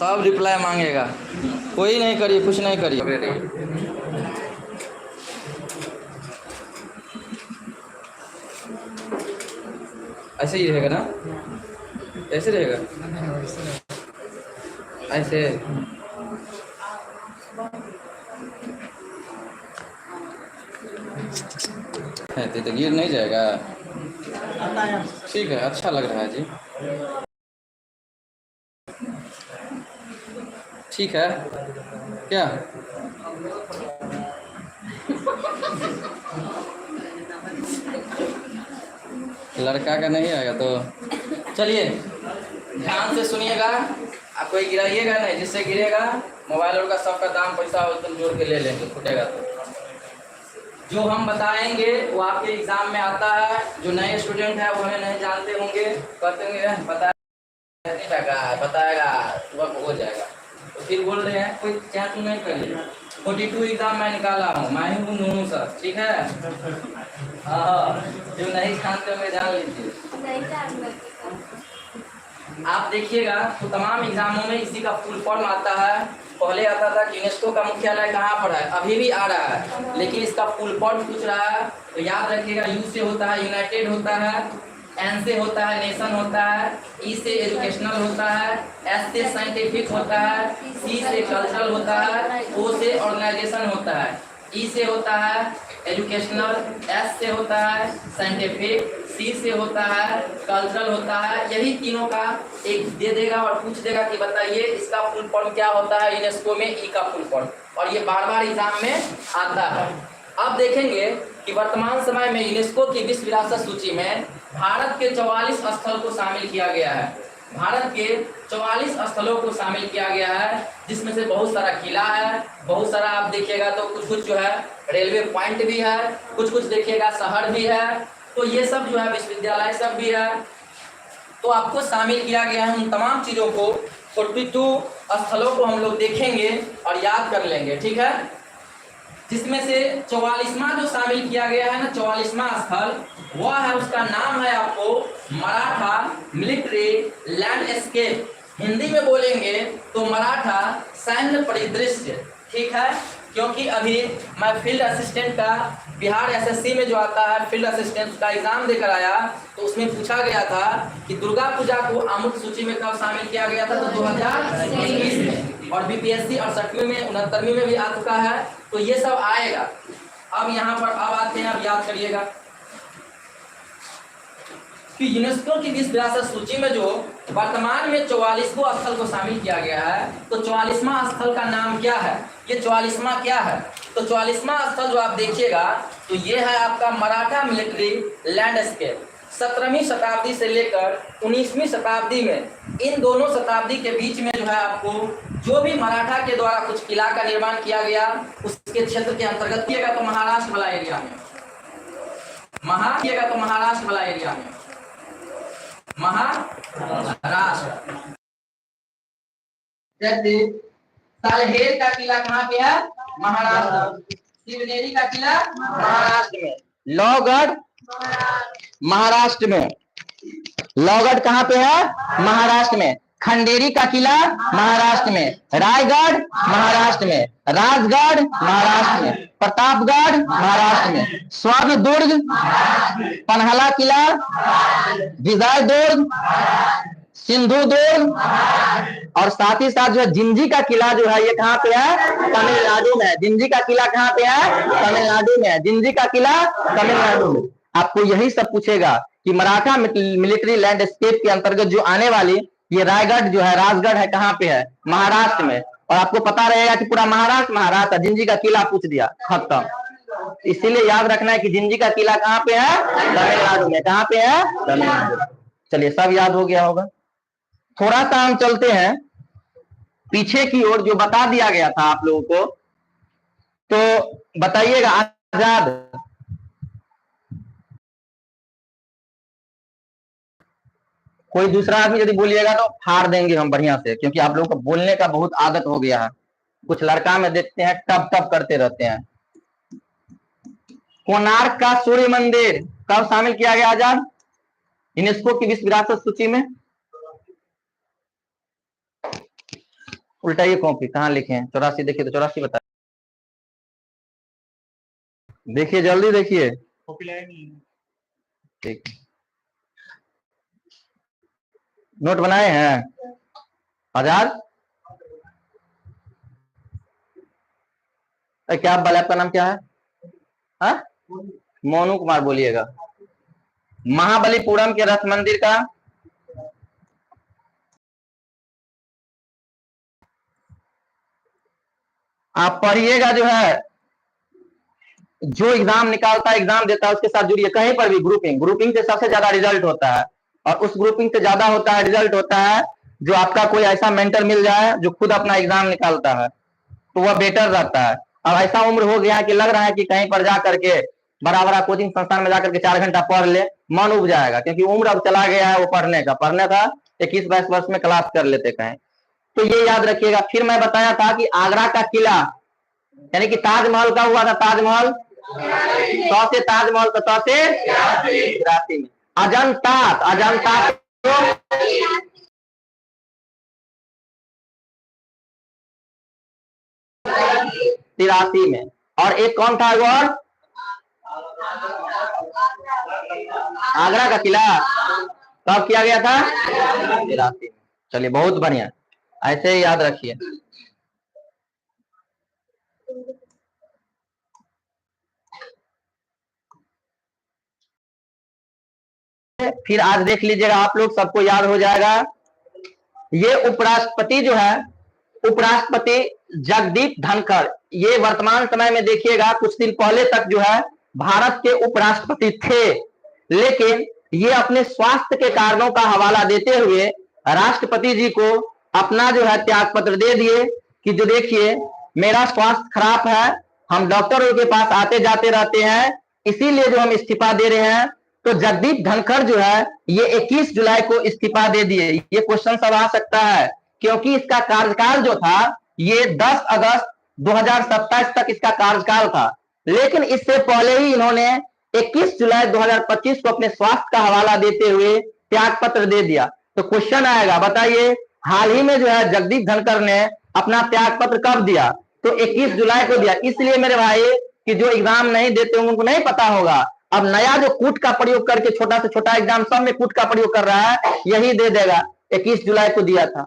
सब रिप्लाई मांगेगा, कोई नहीं करिए, कुछ नहीं करिए। ऐसे ही रहेगा ना, ऐसे रहेगा, ऐसे है तो गिर नहीं जाएगा। ठीक है, अच्छा लग रहा है जी, ठीक है क्या? लड़का का नहीं आएगा तो चलिए ध्यान से सुनिएगा, आप कोई गिराइएगा नहीं, जिससे गिरेगा मोबाइल और का सबका दाम पैसा हो तुम जोड़ के ले लेंगे, फूटेगा तो। जो हम बताएंगे वो आपके एग्जाम में आता है, जो नए स्टूडेंट है वो हमें नहीं जानते होंगे, कहते होंगे बताएगा वक्त हो जाएगा, तो फिर बोल रहे हैं कोई चैट नहीं करिए। 42 एग्जाम मैं निकाला हूँ, मैं ही हूँ नूनू सर, ठीक है। हाँ, जो नहीं जानते होंगे जान लीजिए। आप देखिएगा तो तमाम एग्जामों में इसी का फुल फॉर्म आता है। पहले आता था कि यूनेस्को का मुख्यालय कहाँ पर है, अभी भी आ रहा है, लेकिन इसका फुल फॉर्म पूछ रहा है तो याद रखिएगा। यू से होता है यूनाइटेड होता है, एन से होता है नेशन होता है, ई से एजुकेशनल होता है, एस से साइंटिफिक होता है, सी से कल्चरल होता है, ओ से ऑर्गेनाइजेशन होता है, ई से होता है एजुकेशनल, एस से होता है साइंटिफिक, सी से होता है कल्चरल होता है। यही तीनों का एक दे देगा और पूछ देगा कि बताइए इसका फुल फॉर्म क्या होता है यूनेस्को में, ई का फुल फॉर्म, और ये बार बार एग्जाम में आता है। अब देखेंगे कि वर्तमान समय में यूनेस्को की विश्व विरासत सूची में भारत के 44 स्थल को शामिल किया गया है। भारत के 44 स्थलों को शामिल किया गया है, जिसमें से बहुत सारा किला है, बहुत सारा आप देखिएगा तो कुछ कुछ जो है रेलवे पॉइंट भी है, कुछ कुछ देखिएगा शहर भी है, तो ये सब जो है विश्वविद्यालय सब भी है। तो आपको शामिल किया गया है, उन तमाम चीज़ों को 42 स्थलों को हम लोग देखेंगे और याद कर लेंगे, ठीक है। जिसमें से 44वां जो शामिल किया गया है ना, 44वां स्थल वह है, उसका नाम है आपको मराठा मिलिट्री लैंडस्केप। हिंदी में बोलेंगे तो मराठा सैन्य परिदृश्य, ठीक है। क्योंकि अभी मैं फील्ड असिस्टेंट का बिहार एसएससी में जो आता है फील्ड असिस्टेंट का एग्जाम देकर आया, तो उसमें पूछा गया था कि दुर्गा पूजा को आमुख सूची में कब शामिल किया गया था, तो 2021 में, और बीपीएससी 68वीं में 69वीं में भी आ चुका है, तो ये सब आएगा। अब यहाँ पर अब आते हैं, अब याद करिएगा कि यूनेस्को की विश्व विरासत सूची में जो वर्तमान में 44वां स्थल को शामिल किया गया है, तो 44वां स्थल का नाम क्या है, ये 44वां क्या है, तो 44वां स्थल जो आप देखिएगा तो ये है आपका मराठा मिलिट्री लैंडस्केप। 17वीं शताब्दी से लेकर 19वीं शताब्दी में, इन दोनों शताब्दी के बीच में जो है आपको जो भी मराठा के द्वारा कुछ किला का निर्माण किया गया उसके क्षेत्र के अंतर्गत किएगा तो महाराष्ट्र वाला एरिया में, किएगा तो महाराष्ट्र वाला एरिया में, महाराष्ट्र। जैसे सालहेर का किला कहाँ पे है, महाराष्ट्र। शिवनेरी का किला महाराष्ट्र में, लोहगढ़ महाराष्ट्र में, लोहगढ़ कहाँ पे है, महाराष्ट्र में। खंडेरी का किला महाराष्ट्र में, रायगढ़ महाराष्ट्र में, राजगढ़ महाराष्ट्र में, प्रतापगढ़ महाराष्ट्र में, स्वर्ण दुर्ग, पन्हला किला, विजय दुर्ग, सिंधु दुर्ग, और साथ ही साथ जो है जिंजी का किला जो है ये कहाँ पे है, तमिलनाडु में। जिंजी का किला कहाँ पे है, तमिलनाडु में। जिंजी का किला तमिलनाडु में। आपको यही सब पूछेगा कि मराठा मिलिट्री लैंडस्केप के अंतर्गत जो आने वाली ये रायगढ़ जो है, राजगढ़ है, कहाँ पे है, महाराष्ट्र में। और आपको पता रहेगा कि पूरा महाराष्ट्र। जिंजी का किला पूछ दिया, खत्म। इसीलिए याद रखना है कि जिंजी का किला कहाँ पे है, तमिलनाडु में। कहाँ पे है, तमिलनाडु। चलिए सब याद हो गया होगा। थोड़ा सा हम चलते हैं पीछे की ओर, जो बता दिया गया था आप लोगों को, तो बताइएगा आजाद कोई दूसरा आदमी यदि बोलिएगा तो फाड़ देंगे हम बढ़िया से, क्योंकि आप लोगों को बोलने का बहुत आदत हो गया है। कुछ लड़का में देखते हैं टप टप करते रहते हैं। कोणार्क का सूर्य मंदिर कब शामिल किया गया आजाद यूनेस्को की विश्व विरासत सूची में? उल्टाइए कॉपी, कहाँ लिखे हैं 84? देखिए तो 84 बता, देखिए जल्दी देखिए। ठीक, नोट बनाए हैं 1000? क्या आप आपका नाम क्या है? हाँ, मोनू कुमार बोलिएगा। महाबलीपुरम के रथ मंदिर का आप पढ़िएगा, जो है जो एग्जाम निकालता है, एग्जाम देता है, उसके साथ जुड़िए। कहीं पर भी ग्रुपिंग से सबसे ज्यादा रिजल्ट होता है, और उस ग्रुपिंग से ज्यादा होता है रिजल्ट होता है जो आपका कोई ऐसा मेंटर मिल जाए जो खुद अपना एग्जाम निकालता है, तो वह बेटर रहता है। अब ऐसा उम्र हो गया है कि लग रहा है कि कहीं पर जा करके बड़ा बड़ा कोचिंग संस्थान में जाकर के 4 घंटा पढ़ ले, मन उब जाएगा, क्योंकि उम्र अब चला गया है वो पढ़ने का 21-22 वर्ष में क्लास कर लेते कहीं। तो ये याद रखिएगा। फिर मैं बताया था कि आगरा का किला, यानी कि ताजमहल का हुआ था, ताजमहल सौ से, ताजमहल तो 100 से 83 में। अजंता, अजंता तिरासी में। और एक कौन था वो, आगरा का किला कब किया गया था? 83 में। चलिए बहुत बढ़िया, ऐसे ही याद रखिए। फिर आज देख लीजिएगा, आप लोग सबको याद हो जाएगा। ये उपराष्ट्रपति जो है, उपराष्ट्रपति जगदीप धनखड़, ये वर्तमान समय में देखिएगा, कुछ दिन पहले तक जो है भारत के उपराष्ट्रपति थे, लेकिन ये अपने स्वास्थ्य के कारणों का हवाला देते हुए राष्ट्रपति जी को अपना जो है त्याग पत्र दे दिए कि जो देखिए मेरा स्वास्थ्य खराब है, हम डॉक्टरों के पास आते जाते रहते हैं, इसीलिए जो हम इस्तीफा दे रहे हैं। तो जगदीप धनखड़ जो है ये 21 जुलाई को इस्तीफा दे दिए। ये क्वेश्चन सब आ सकता है, क्योंकि इसका कार्यकाल जो था ये 10 अगस्त 2027 तक इसका कार्यकाल था, लेकिन इससे पहले ही इन्होंने 21 जुलाई 2025 को अपने स्वास्थ्य का हवाला देते हुए त्याग पत्र दे दिया। तो क्वेश्चन आएगा, बताइए हाल ही में जो है जगदीप धनखड़ ने अपना त्याग पत्र कब दिया? तो 21 जुलाई को दिया। इसलिए मेरे भाई कि जो एग्जाम नहीं देते होंगे उनको नहीं पता होगा, अब नया जो कूट का प्रयोग करके छोटा से छोटा एग्जाम सब में कूट का प्रयोग कर रहा है, यही दे देगा। 21 जुलाई को दिया था।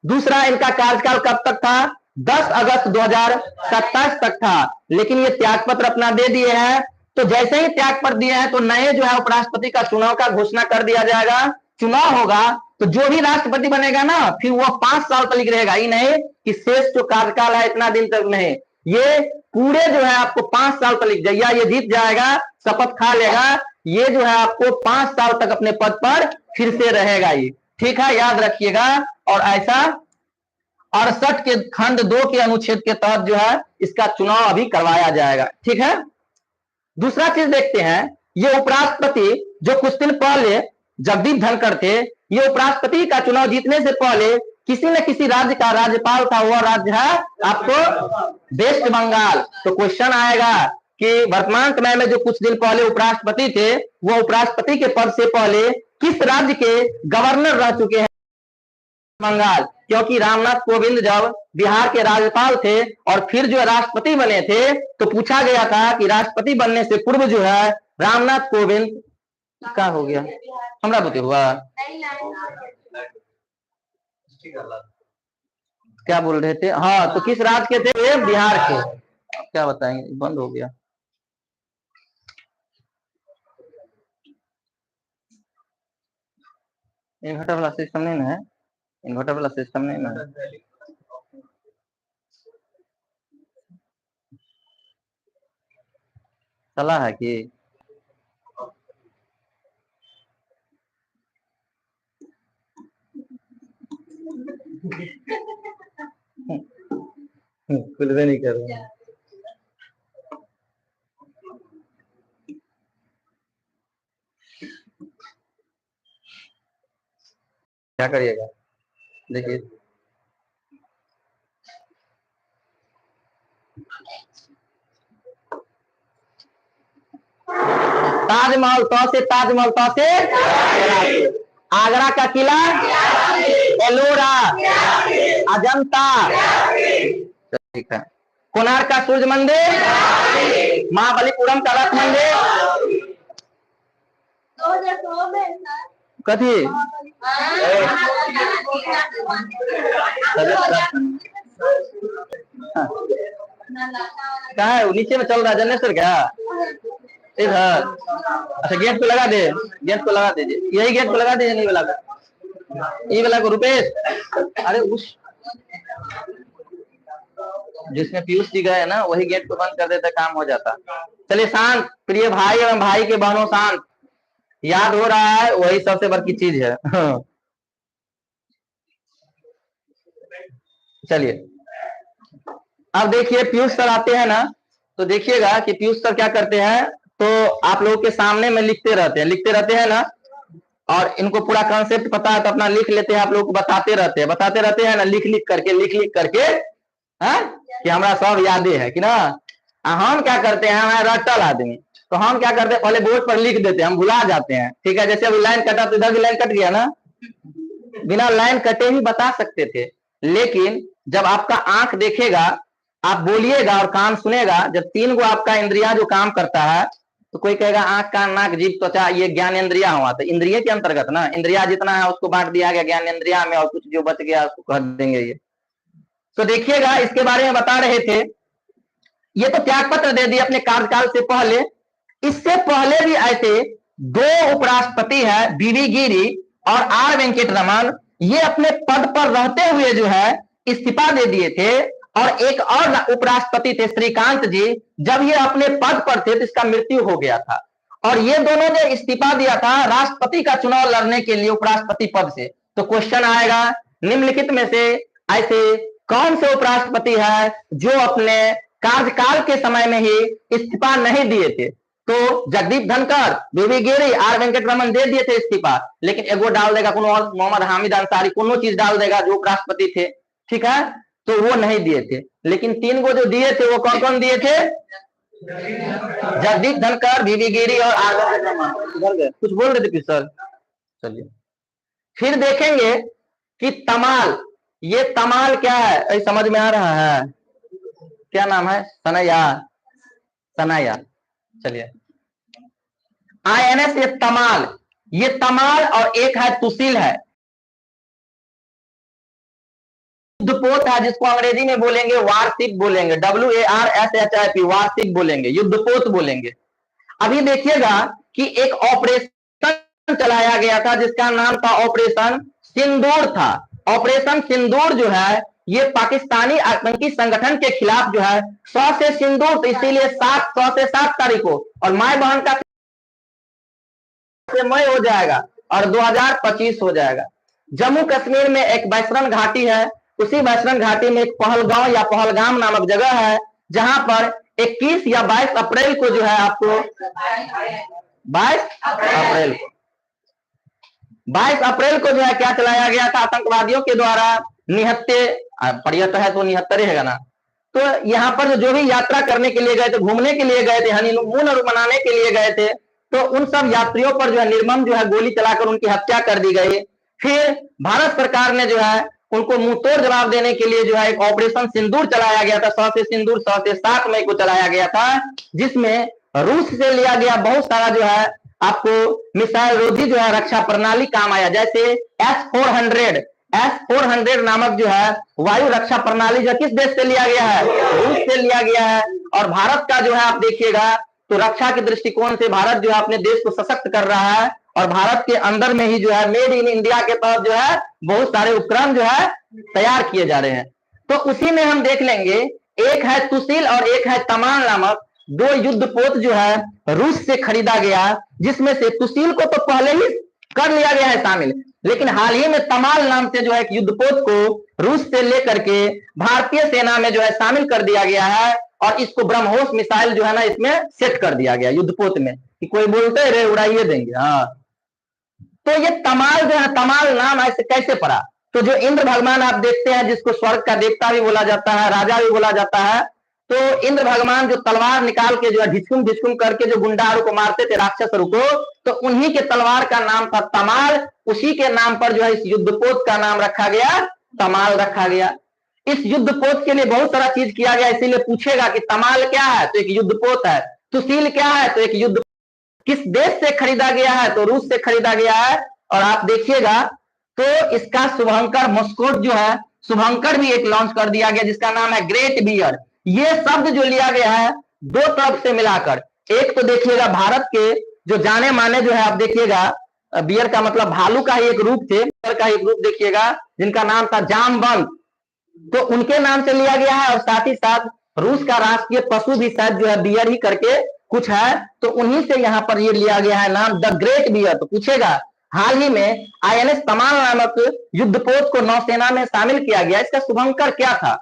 दूसरा, इनका कार्यकाल कब तक था? 10 अगस्त 2027 तक था, लेकिन ये त्याग पत्र अपना दे दिए हैं। तो जैसे ही त्याग पत्र दिए हैं तो नए जो है उपराष्ट्रपति का चुनाव का घोषणा कर दिया जाएगा। चुनाव होगा तो जो भी राष्ट्रपति बनेगा ना, फिर वो 5 साल तक रहेगा, ही नहीं कि शेष जो कार्यकाल है इतना दिन तक नहीं, ये पूरे जो है आपको 5 साल तक जाइए, ये जीत जाएगा, शपथ खा लेगा, ये जो है आपको 5 साल तक अपने पद पर फिर से रहेगा ये, ठीक है, याद रखिएगा। और ऐसा 68 के खंड 2 के अनुच्छेद के तहत जो है इसका चुनाव अभी करवाया जाएगा, ठीक है। दूसरा चीज देखते हैं, ये उपराष्ट्रपति जो कुछ दिन पहले जगदीप धनखड़ थे, ये उपराष्ट्रपति का चुनाव जीतने से पहले किसी न किसी राज्य का राज्यपाल था, वह राज्य है आपको वेस्ट बंगाल। तो क्वेश्चन आएगा कि वर्तमान समय में जो कुछ दिन पहले उपराष्ट्रपति थे, वो उपराष्ट्रपति के पद से पहले किस राज्य के गवर्नर रह चुके हैं? बंगाल, क्योंकि रामनाथ कोविंद जब बिहार के राज्यपाल थे और फिर जो राष्ट्रपति बने थे, तो पूछा गया था कि राष्ट्रपति बनने से पूर्व जो है रामनाथ कोविंद, क्या हो गया हमरा बते हुआ, क्या बोल रहे थे? हाँ, तो किस राज्य के थे? बिहार के। क्या बताएंगे, बंद हो गया। इन्वर्टर वाला सिस्टम नहीं ना है, इन्वर्टर वाला सिस्टम नहीं ना है। चला है कि कुछ भी नहीं कर रहा। क्या करिएगा, देखिए ताजमहल, तो से ताजमहल, तो से आगरा का किला, एलोरा, अजंता, ठीक है। कोणार्क का सूर्य मंदिर, महाबलीपुरम का रथ मंदिर, कथी कहा है नीचे में चल रहा है जनेश्वर क्या इधर? अच्छा गेट पे लगा दे, गेट पे लगा दीजिए, यही गेट पे लगा दीजिए, नहीं वाला ये वाला को रुपेश, अरे उस जिसमें पीयूष जी गए ना वही गेट को बंद कर देता, काम हो जाता। चलिए शांत प्रिय भाई एवं भाई के बहनों, शांत, याद हो रहा है वही सबसे बड़ी चीज है। चलिए अब देखिए पीयूष सर आते हैं ना, तो देखिएगा कि पीयूष सर क्या करते हैं, तो आप लोगों के सामने में लिखते रहते हैं ना, और इनको पूरा कॉन्सेप्ट पता है तो अपना लिख लेते हैं, आप लोग को बताते रहते हैं ना, लिख करके है कि हमारा सब यादें है कि ना। हम क्या करते हैं, हमारा रटल आदमी, तो हम क्या करते हैं पहले बोर्ड पर लिख देते हैं, हम भुला जाते हैं, ठीक है। जैसे अभी लाइन कटा तो इधर भी लाइन कट गया ना, बिना लाइन कटे ही बता सकते थे, लेकिन जब आपका आंख देखेगा, आप बोलिएगा और कान सुनेगा, जब 3 गो आपका इंद्रिया जो काम करता है, तो कोई कहेगा आंख कान नाक जीभ त्वचा ये ज्ञान इंद्रिया हुआ, तो इंद्रिय के अंतर्गत ना, इंद्रिया जितना है उसको बांट दिया गया ज्ञान इंद्रिया में, और कुछ जो बच गया उसको कह देंगे ये। तो देखिएगा इसके बारे में बता रहे थे, ये तो त्याग पत्र दे दिए अपने कार्यकाल से पहले। इससे पहले भी ऐसे 2 उपराष्ट्रपति है, बीवी गिरी और आर वेंकटरमन, ये अपने पद पर रहते हुए जो है इस्तीफा दे दिए थे। और एक और उपराष्ट्रपति थे श्रीकांत जी, जब ये अपने पद पर थे तो इसका मृत्यु हो गया था, और ये दोनों ने इस्तीफा दिया था राष्ट्रपति का चुनाव लड़ने के लिए उपराष्ट्रपति पद से। तो क्वेश्चन आएगा निम्नलिखित में से ऐसे कौन से उपराष्ट्रपति है जो अपने कार्यकाल के समय में ही इस्तीफा नहीं दिए थे? तो जगदीप धनखड़, बीवी गिरी, आर वेंकटरमन दे दिए थे इस्तीफा, लेकिन एगो डाल देगा कोनो और, मोहम्मद हामिद अंसारी कोनो चीज डाल देगा जो उपराष्ट्रपति थे, ठीक है, तो वो नहीं दिए थे। लेकिन 3 गो जो दिए थे वो कौन कौन दिए थे? जगदीप धनखड़, बीवी गिरी और आर वेंकटरमन। कुछ बोल रहे थे सर? चलिए फिर देखेंगे कि तमाल, ये तमाल क्या है, समझ में आ रहा है? क्या नाम है? सनाया। चलिए INS, ये तमाल और एक है तुसिल है, युद्धपोत है, जिसको अंग्रेजी में बोलेंगे वारशिप बोलेंगे, WARSHIP, वारशिप बोलेंगे, युद्धपोत बोलेंगे। अभी देखिएगा कि एक ऑपरेशन चलाया गया था जिसका नाम था ऑपरेशन सिंदूर था। ऑपरेशन सिंदूर जो है ये पाकिस्तानी आतंकी संगठन के खिलाफ जो है 100 से सिंदूर, तो इसीलिए 100 से 7 तारीख को, और माई बहन का मई हो जाएगा और 2025 हो जाएगा। जम्मू कश्मीर में एक बैसरन घाटी है, उसी बैसरन घाटी में एक पहलगांव या पहलगाम नामक जगह है, जहां पर 21 या 22 अप्रैल को जो है आपको 22 अप्रैल को जो है क्या चलाया गया था आतंकवादियों के द्वारा, निहत्ते, पर्यटन है तो निहत्तरे है ना। तो यहाँ पर जो भी यात्रा करने के लिए गए थे, घूमने के लिए गए थे, हनीमून मनाने के लिए गए थे, तो उन सब यात्रियों पर जो है निर्मम जो है गोली चलाकर उनकी हत्या कर दी गई। फिर भारत सरकार ने जो है उनको मुंहतोड़ जवाब देने के लिए जो है एक ऑपरेशन सिंदूर चलाया गया था, 100 से सिंदूर 100 से 7 मई को चलाया गया था, जिसमें रूस से लिया गया बहुत सारा जो है आपको मिसाइल रोधी जो है रक्षा प्रणाली काम आया। जैसे S-400 नामक जो है वायु रक्षा प्रणाली जो किस देश से लिया गया है? रूस से लिया गया है। और भारत का जो है आप देखिएगा तो रक्षा के दृष्टिकोण से भारत जो है अपने देश को सशक्त कर रहा है, और भारत के अंदर में ही जो है मेड इन इंडिया के तहत जो है बहुत सारे उपकरण जो है तैयार किए जा रहे हैं। तो उसी में हम देख लेंगे, एक है तुसिल और एक है तमाल नामक 2 युद्धपोत जो है रूस से खरीदा गया, जिसमें से तुसिल को तो पहले ही कर लिया गया है शामिल, लेकिन हाल ही में तमाल नाम से जो है युद्धपोत को रूस से लेकर के भारतीय सेना में जो है शामिल कर दिया गया है, और इसको ब्रह्मोस मिसाइल जो है ना इसमें सेट कर दिया गया युद्धपोत में, कि कोई बोलते रहे उड़ाइए देंगे। हाँ, तो ये तमाल जो है, तमाल नाम ऐसे कैसे पड़ा? तो जो इंद्र भगवान आप देखते हैं, जिसको स्वर्ग का देवता भी बोला जाता है, राजा भी बोला जाता है, तो इंद्र भगवान जो तलवार निकाल के जो है ढिचकुम करके जो गुंडारों को मारते थे, राक्षसों को, तो उन्हीं के तलवार का नाम था तमाल। उसी के नाम पर जो है इस युद्धपोत का नाम रखा गया तमाल रखा गया। इस युद्धपोत के लिए बहुत सारा चीज किया गया, इसीलिए पूछेगा कि तमाल क्या है, तो एक युद्धपोत है। सुशील क्या है, तो एक युद्ध। किस देश से खरीदा गया है, तो रूस से खरीदा गया है। और आप देखिएगा तो इसका शुभंकर मस्कोट जो है, शुभंकर भी एक लॉन्च कर दिया गया जिसका नाम है ग्रेट बियर। ये शब्द जो लिया गया है दो तरफ से मिलाकर, एक तो देखिएगा भारत के जो जाने माने जो है, आप देखिएगा बियर का मतलब भालू का ही एक रूप थे, बियर का एक रूप देखिएगा जिनका नाम था जामवंत, तो उनके नाम से लिया गया है। और साथ ही साथ रूस का राष्ट्रीय पशु भी शायद जो है बियर ही करके कुछ है, तो उन्हीं से यहाँ पर ये लिया गया है नाम द ग्रेट बियर। तो पूछेगा हाल ही में आईएनएस तमाल नामक युद्धपोत को नौसेना में शामिल किया गया, इसका शुभंकर क्या था।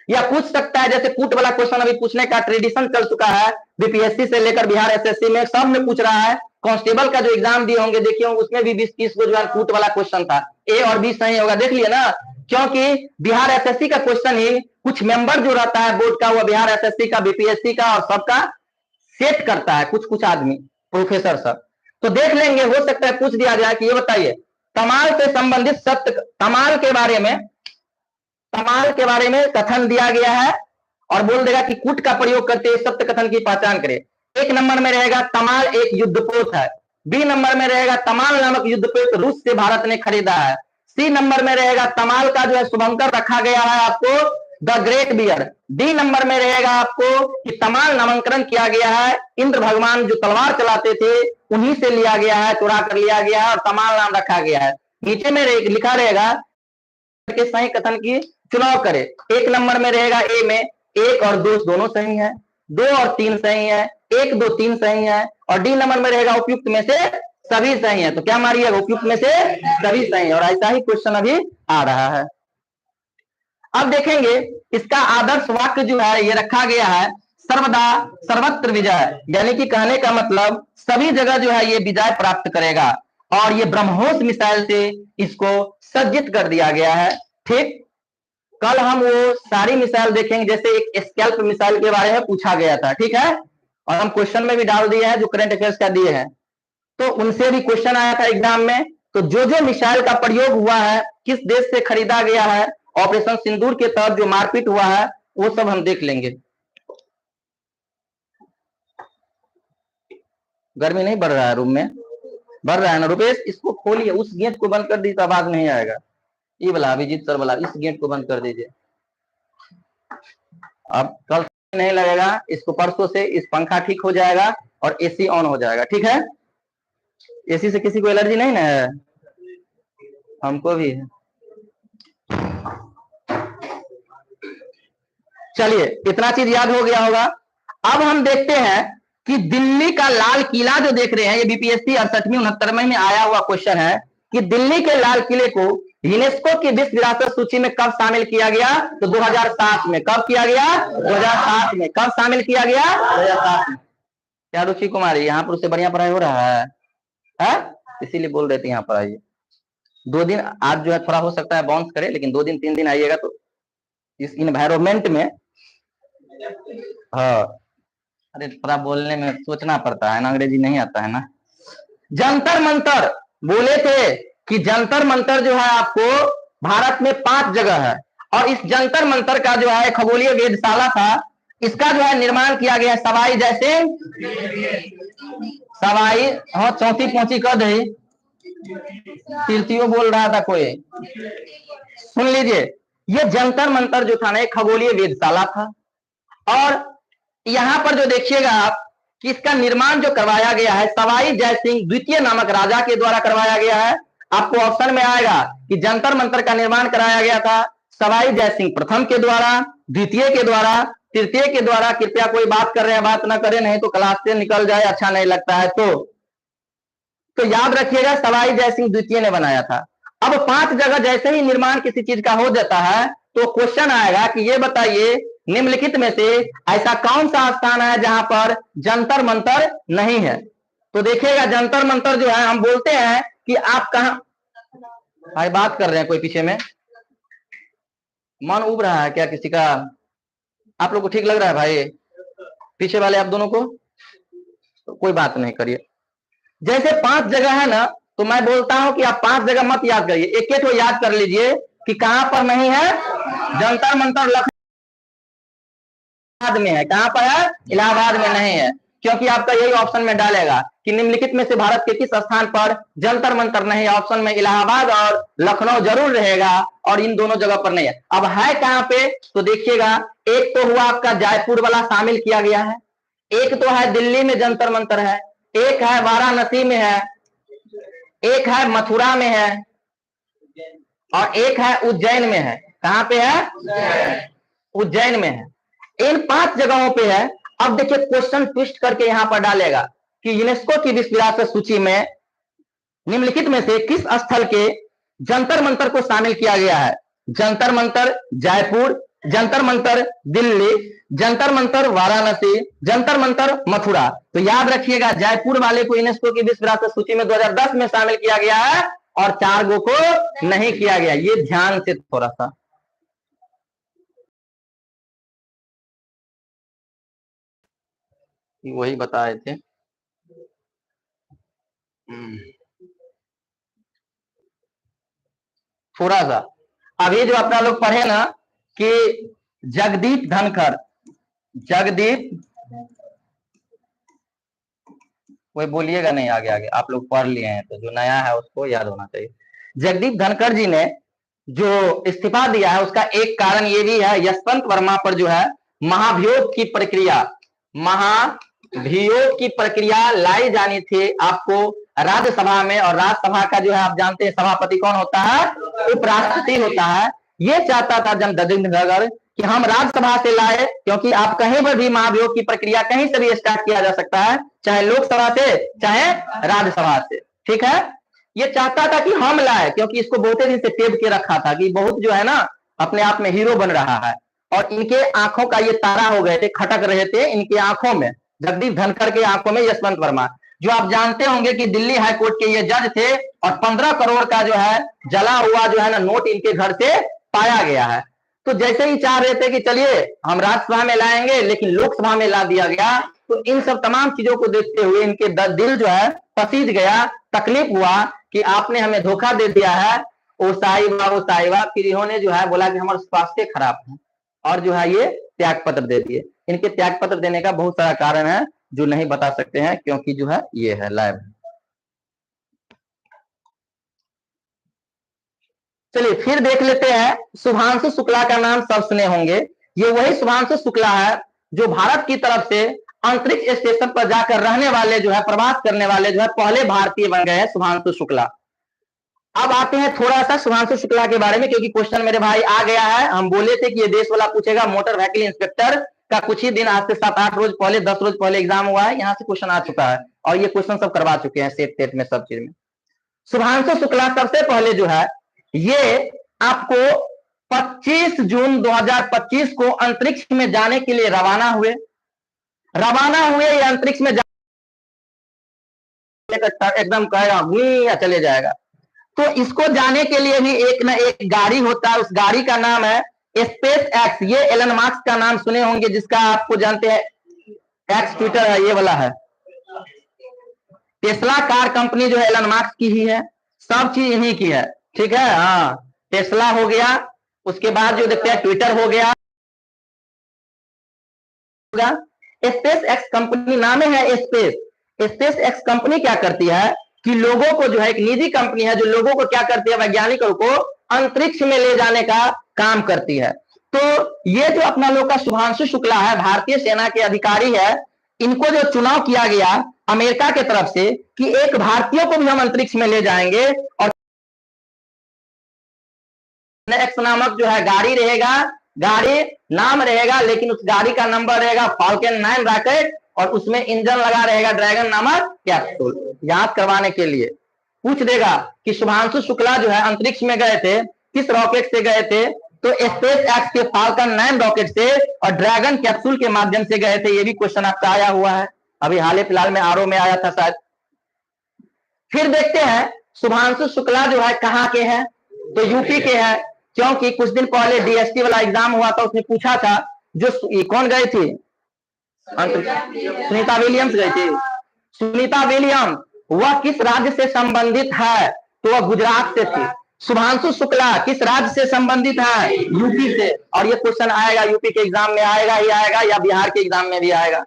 या पूछ सकता है, जैसे कूट वाला क्वेश्चन अभी पूछने का ट्रेडिशन चल चुका है, बीपीएससी से लेकर बिहार एसएससी में सब में पूछ रहा है। कांस्टेबल का जो एग्जाम दिए होंगे देखिए होंगे, उसमें भी 20-30 को जो है कूट वाला क्वेश्चन था, ए और बी सही होगा, देख लिए ना। क्योंकि बिहार एसएससी का क्वेश्चन ही कुछ मेंबर जो रहता है बोर्ड का, वो बिहार एसएससी का, बीपीएससी का और सबका सेट करता है, कुछ कुछ आदमी प्रोफेसर सब। तो देख लेंगे, हो सकता है पूछ दिया जाए कि ये बताइए तमाल से संबंधित सत्य, तमाल के बारे में कथन दिया गया है और बोल देगा कि कूट का प्रयोग करते हुए सत्य कथन की पहचान करें। एक नंबर में रहेगा तमाल एक युद्धपोत है। बी नंबर में रहेगा तमाल नामक युद्धपोत रूस से भारत ने खरीदा है। सी नंबर में रहेगा तमाल का जो है शुभंकर रखा गया है आपको the great bear. D number में रहेगा आपको कि तमाल नामांकन किया गया है, इंद्र भगवान जो तलवार चलाते थे उन्हीं से लिया गया है, चुरा कर लिया गया है और तमाल नाम रखा गया है। नीचे में लिखा रहेगा के सही कथन की चुनाव करे। एक नंबर में रहेगा ए में 1 और 2 दोनों सही है, 2 और 3 सही है, 1, 2, 3 सही है। और डी नंबर में रहेगा उपयुक्त में से सभी सही है। तो क्या मारिएगा, उपयुक्त में से सभी सही है। और ऐसा ही क्वेश्चन अभी आ रहा है। अब देखेंगे इसका आदर्श वाक्य जो है ये रखा गया है सर्वदा सर्वत्र विजय, यानी कि कहने का मतलब सभी जगह जो है ये विजय प्राप्त करेगा। और ये ब्रह्मोस मिसाइल से इसको सज्जित कर दिया गया है। ठीक, कल हम वो सारी मिसाइल देखेंगे, जैसे एक स्कैल्प मिसाइल के बारे में पूछा गया था, ठीक है, और हम क्वेश्चन में भी डाल दिए हैं जो करंट अफेयर्स का दिए हैं, तो उनसे भी क्वेश्चन आया था एग्जाम में। तो जो जो मिसाइल का प्रयोग हुआ है, किस देश से खरीदा गया है, ऑपरेशन सिंदूर के तहत जो मारपीट हुआ है, वो सब हम देख लेंगे। गर्मी नहीं बढ़ रहा है रूम में? बढ़ रहा है ना रुपेश, इसको खोलिए, उस गेट को बंद कर दीजिए, आवाज नहीं आएगा। ये वाला अभिजीत सर वाला, इस गेट को बंद कर दीजिए। अब कल नहीं लगेगा, इसको परसों से इस पंखा ठीक हो जाएगा और एसी ऑन हो जाएगा, ठीक है। एसी से किसी को एलर्जी नहीं ना है? हमको भी है। चलिए, इतना चीज याद हो गया होगा। अब हम देखते हैं कि दिल्ली का लाल किला जो देख रहे हैं, ये बीपीएससी 68वीं 69वीं में आया हुआ क्वेश्चन है कि दिल्ली के लाल किले को यूनेस्को की विश्व विरासत सूची में कब शामिल किया गया? तो 2007 में। कब किया गया? 2007 में। कब शामिल किया गया? 2007 में। क्या रुचि कुमारी, यहाँ पर उससे बढ़िया पढ़ाई हो रहा है? इसीलिए बोल रहे थे यहाँ पर आइए। 2 दिन आज जो है थोड़ा हो सकता है बाउंस करे, लेकिन 2 दिन 3 दिन आइएगा तो इस इन्वायरमेंट में, हाँ, अरे थोड़ा बोलने में सोचना पड़ता है ना, अंग्रेजी नहीं आता है ना। जंतर मंतर बोले थे कि जंतर मंतर जो है आपको भारत में 5 जगह है, और इस जंतर मंतर का जो है खगोलीय वेधशाला था, इसका जो है निर्माण किया गया सवाई जयसिंह, सवाई, हाँ, चौथी पहुंची कर दे, तीर्थियों बोल रहा था कोई, सुन लीजिए। ये जंतर मंतर जो था ना एक खगोलीय वेधशाला था, और यहां पर जो देखिएगा आप कि इसका निर्माण जो करवाया गया है सवाई जयसिंह द्वितीय नामक राजा के द्वारा करवाया गया है। आपको ऑप्शन में आएगा कि जंतर मंतर का निर्माण कराया गया था सवाई जयसिंह प्रथम के द्वारा, द्वितीय के द्वारा, तृतीय के द्वारा। कृपया कोई बात कर रहे हैं बात ना करें, नहीं तो क्लास से निकल जाए, अच्छा नहीं लगता है। तो याद रखिएगा सवाई जयसिंह द्वितीय ने बनाया था। अब 5 जगह जैसे ही निर्माण किसी चीज का हो जाता है तो क्वेश्चन आएगा कि ये बताइए निम्नलिखित में से ऐसा कौन सा स्थान है जहां पर जंतर मंतर नहीं है। तो देखिएगा जंतर मंतर जो है, हम बोलते हैं कि आप कहां, भाई बात कर रहे हैं कोई पीछे में, मन उब रहा है क्या किसी का? आप लोग को ठीक लग रहा है भाई? पीछे वाले आप दोनों को? तो कोई बात नहीं करिए। जैसे 5 जगह है ना, तो मैं बोलता हूं कि आप 5 जगह मत याद करिए, एक एक याद कर लीजिए कि कहां पर नहीं है, जंतर मंतर लखनऊ में है, कहां पर है, इलाहाबाद में नहीं है, क्योंकि आपका यही ऑप्शन में डालेगा कि निम्नलिखित में से भारत के किस स्थान पर जंतर मंतर नहीं, ऑप्शन में इलाहाबाद और लखनऊ जरूर रहेगा और इन दोनों जगह पर नहीं है। अब है कहां पे, तो देखिएगा, एक तो हुआ आपका जयपुर वाला शामिल किया गया है, एक तो है दिल्ली में जंतर मंतर है, एक है वाराणसी में है, एक है मथुरा में है और एक है उज्जैन में है। कहां पे है, उज्जैन में है। इन 5 जगहों पे है। अब देखिए क्वेश्चन ट्विस्ट करके यहां पर डालेगा कि यूनेस्को की विश्व विरासत सूची में निम्नलिखित में से किस स्थल के जंतर मंतर को शामिल किया गया है। जंतर मंतर जयपुर, जंतर मंतर दिल्ली, जंतर मंतर वाराणसी, जंतर मंतर मथुरा। तो याद रखिएगा जयपुर वाले को यूनेस्को की विश्व विरासत सूची में 2010 में शामिल किया गया है और 4 गो को नहीं किया गया। ये ध्यान से थोड़ा सा वही बता रहे थे। थोड़ा सा अभी जो अपना लोग पढ़े ना कि जगदीप धनखड़, जगदीप, कोई बोलिएगा नहीं आगे आगे, आप लोग पढ़ लिए हैं तो जो नया है उसको याद होना चाहिए। जगदीप धनखड़ जी ने जो इस्तीफा दिया है उसका एक कारण ये भी है, यशवंत वर्मा पर जो है महाभियोग की प्रक्रिया, महाभियोग की प्रक्रिया लाई जानी थी आपको राज्यसभा में, और राज्यसभा का जो है आप जानते हैं सभापति कौन होता है, उपराष्ट्रपति होता है। ये चाहता था जगदीप धनखड़ कि हम राज्यसभा से लाए, क्योंकि आप कहीं पर भी महाभियोग की प्रक्रिया कहीं से भी स्टार्ट किया जा सकता है, चाहे लोकसभा से चाहे राज्यसभा से, ठीक है। ये चाहता था कि हम लाए, क्योंकि इसको बहुत दिन से टेप के रखा था कि बहुत जो है ना अपने आप में हीरो बन रहा है, और इनके आंखों का ये तारा हो गए थे, खटक रहे थे इनके आंखों में, जगदीप धनखड़ के आंखों में यशवंत वर्मा, जो आप जानते होंगे कि दिल्ली हाईकोर्ट के ये जज थे और 15 करोड़ का जो है जला हुआ जो है ना नोट इनके घर से पाया गया है। तो जैसे ही चाह रहे थे कि चलिए हम राज्यसभा में लाएंगे, लेकिन लोकसभा में ला दिया गया। तो इन सब तमाम चीजों को देखते हुए इनके दिल जो है पसीज गया, तकलीफ हुआ कि आपने हमें धोखा दे दिया है, ओ साहिबा। फिर इन्होंने जो है बोला कि हमारा स्वास्थ्य खराब है और जो है ये त्याग पत्र दे दिए। इनके त्याग पत्र देने का बहुत सारा कारण है जो नहीं बता सकते हैं, क्योंकि जो है ये है लाइव। चलिए फिर देख लेते हैं, शुभांशु शुक्ला का नाम सब सुने होंगे। ये वही शुभांशु शुक्ला है जो भारत की तरफ से अंतरिक्ष स्टेशन पर जाकर रहने वाले जो है, प्रवास करने वाले जो है पहले भारतीय बन गए हैं शुभांशु शुक्ला। अब आते हैं थोड़ा सा शुभांशु शुक्ला के बारे में, क्योंकि क्वेश्चन मेरे भाई आ गया है। हम बोले थे कि ये देश वाला पूछेगा, मोटर व्हीकल इंस्पेक्टर का कुछ ही दिन, आज से 7-8 रोज पहले, 10 रोज पहले एग्जाम हुआ है, यहाँ से क्वेश्चन आ चुका है और ये क्वेश्चन सब करवा चुके हैं सेट में, सब चीज में। शुभांशु शुक्ला सबसे पहले जो है ये आपको 25 जून 2025 को अंतरिक्ष में जाने के लिए रवाना हुए। ये अंतरिक्ष में एकदम कहेगा चले जाएगा। तो इसको जाने के लिए भी एक ना एक गाड़ी होता है, उस गाड़ी का नाम है स्पेस एक्स। ये एलन मास्क का नाम सुने होंगे, जिसका आपको जानते हैं एक्स ट्विटर है, ये वाला है। टेस्ला कार कंपनी जो है एलन मास्क की ही है, सब चीज इन्हीं की है, ठीक है। हाँ, टेस्ला हो गया, उसके बाद जो देखते हैं ट्विटर हो गया। स्पेस एक्स कंपनी नाम है स्पेस एक्स कंपनी क्या करती है कि लोगों को जो है, एक निजी कंपनी है जो लोगों को क्या करती है, वैज्ञानिकों को अंतरिक्ष में ले जाने का काम करती है। तो ये जो अपना लोग का शुभांशु शुक्ला है, भारतीय सेना के अधिकारी है, इनको जो चुनाव किया गया अमेरिका के तरफ से कि एक भारतीय को भी हम अंतरिक्ष में ले जाएंगे, और एक्स नामक जो है गाड़ी रहेगा, गाड़ी नाम रहेगा, लेकिन उस गाड़ी का नंबर रहेगा फाल्कन 9 रॉकेट, और उसमें इंजन लगा रहेगा ड्रैगन नामक कैप्सूल। याद करवाने के लिए पूछ देगा कि शुभांशु शुक्ला जो है अंतरिक्ष में गए थे, किस रॉकेट से गए थे, तो स्पेस एक्स के फाल्कन 9 रॉकेट से और ड्रैगन कैप्सूल के माध्यम से गए थे। ये भी क्वेश्चन आपका आया हुआ है, अभी हाल फिलहाल में आरओ में आया था शायद। फिर देखते हैं शुभांशु शुक्ला जो है कहाँ के हैं, तो यूपी के हैं, क्योंकि कुछ दिन पहले डीएसटी वाला एग्जाम हुआ था, उसने पूछा था जो कौन गई थी, सुनीता विलियम्स गई थी। सुनीता विलियम्स वह किस राज्य से संबंधित है, तो वह गुजरात से थी। शुभांशु शुक्ला किस राज्य से संबंधित है? यूपी से। और ये क्वेश्चन आएगा, यूपी के एग्जाम में आएगा ही आएगा, या बिहार के एग्जाम में भी आएगा।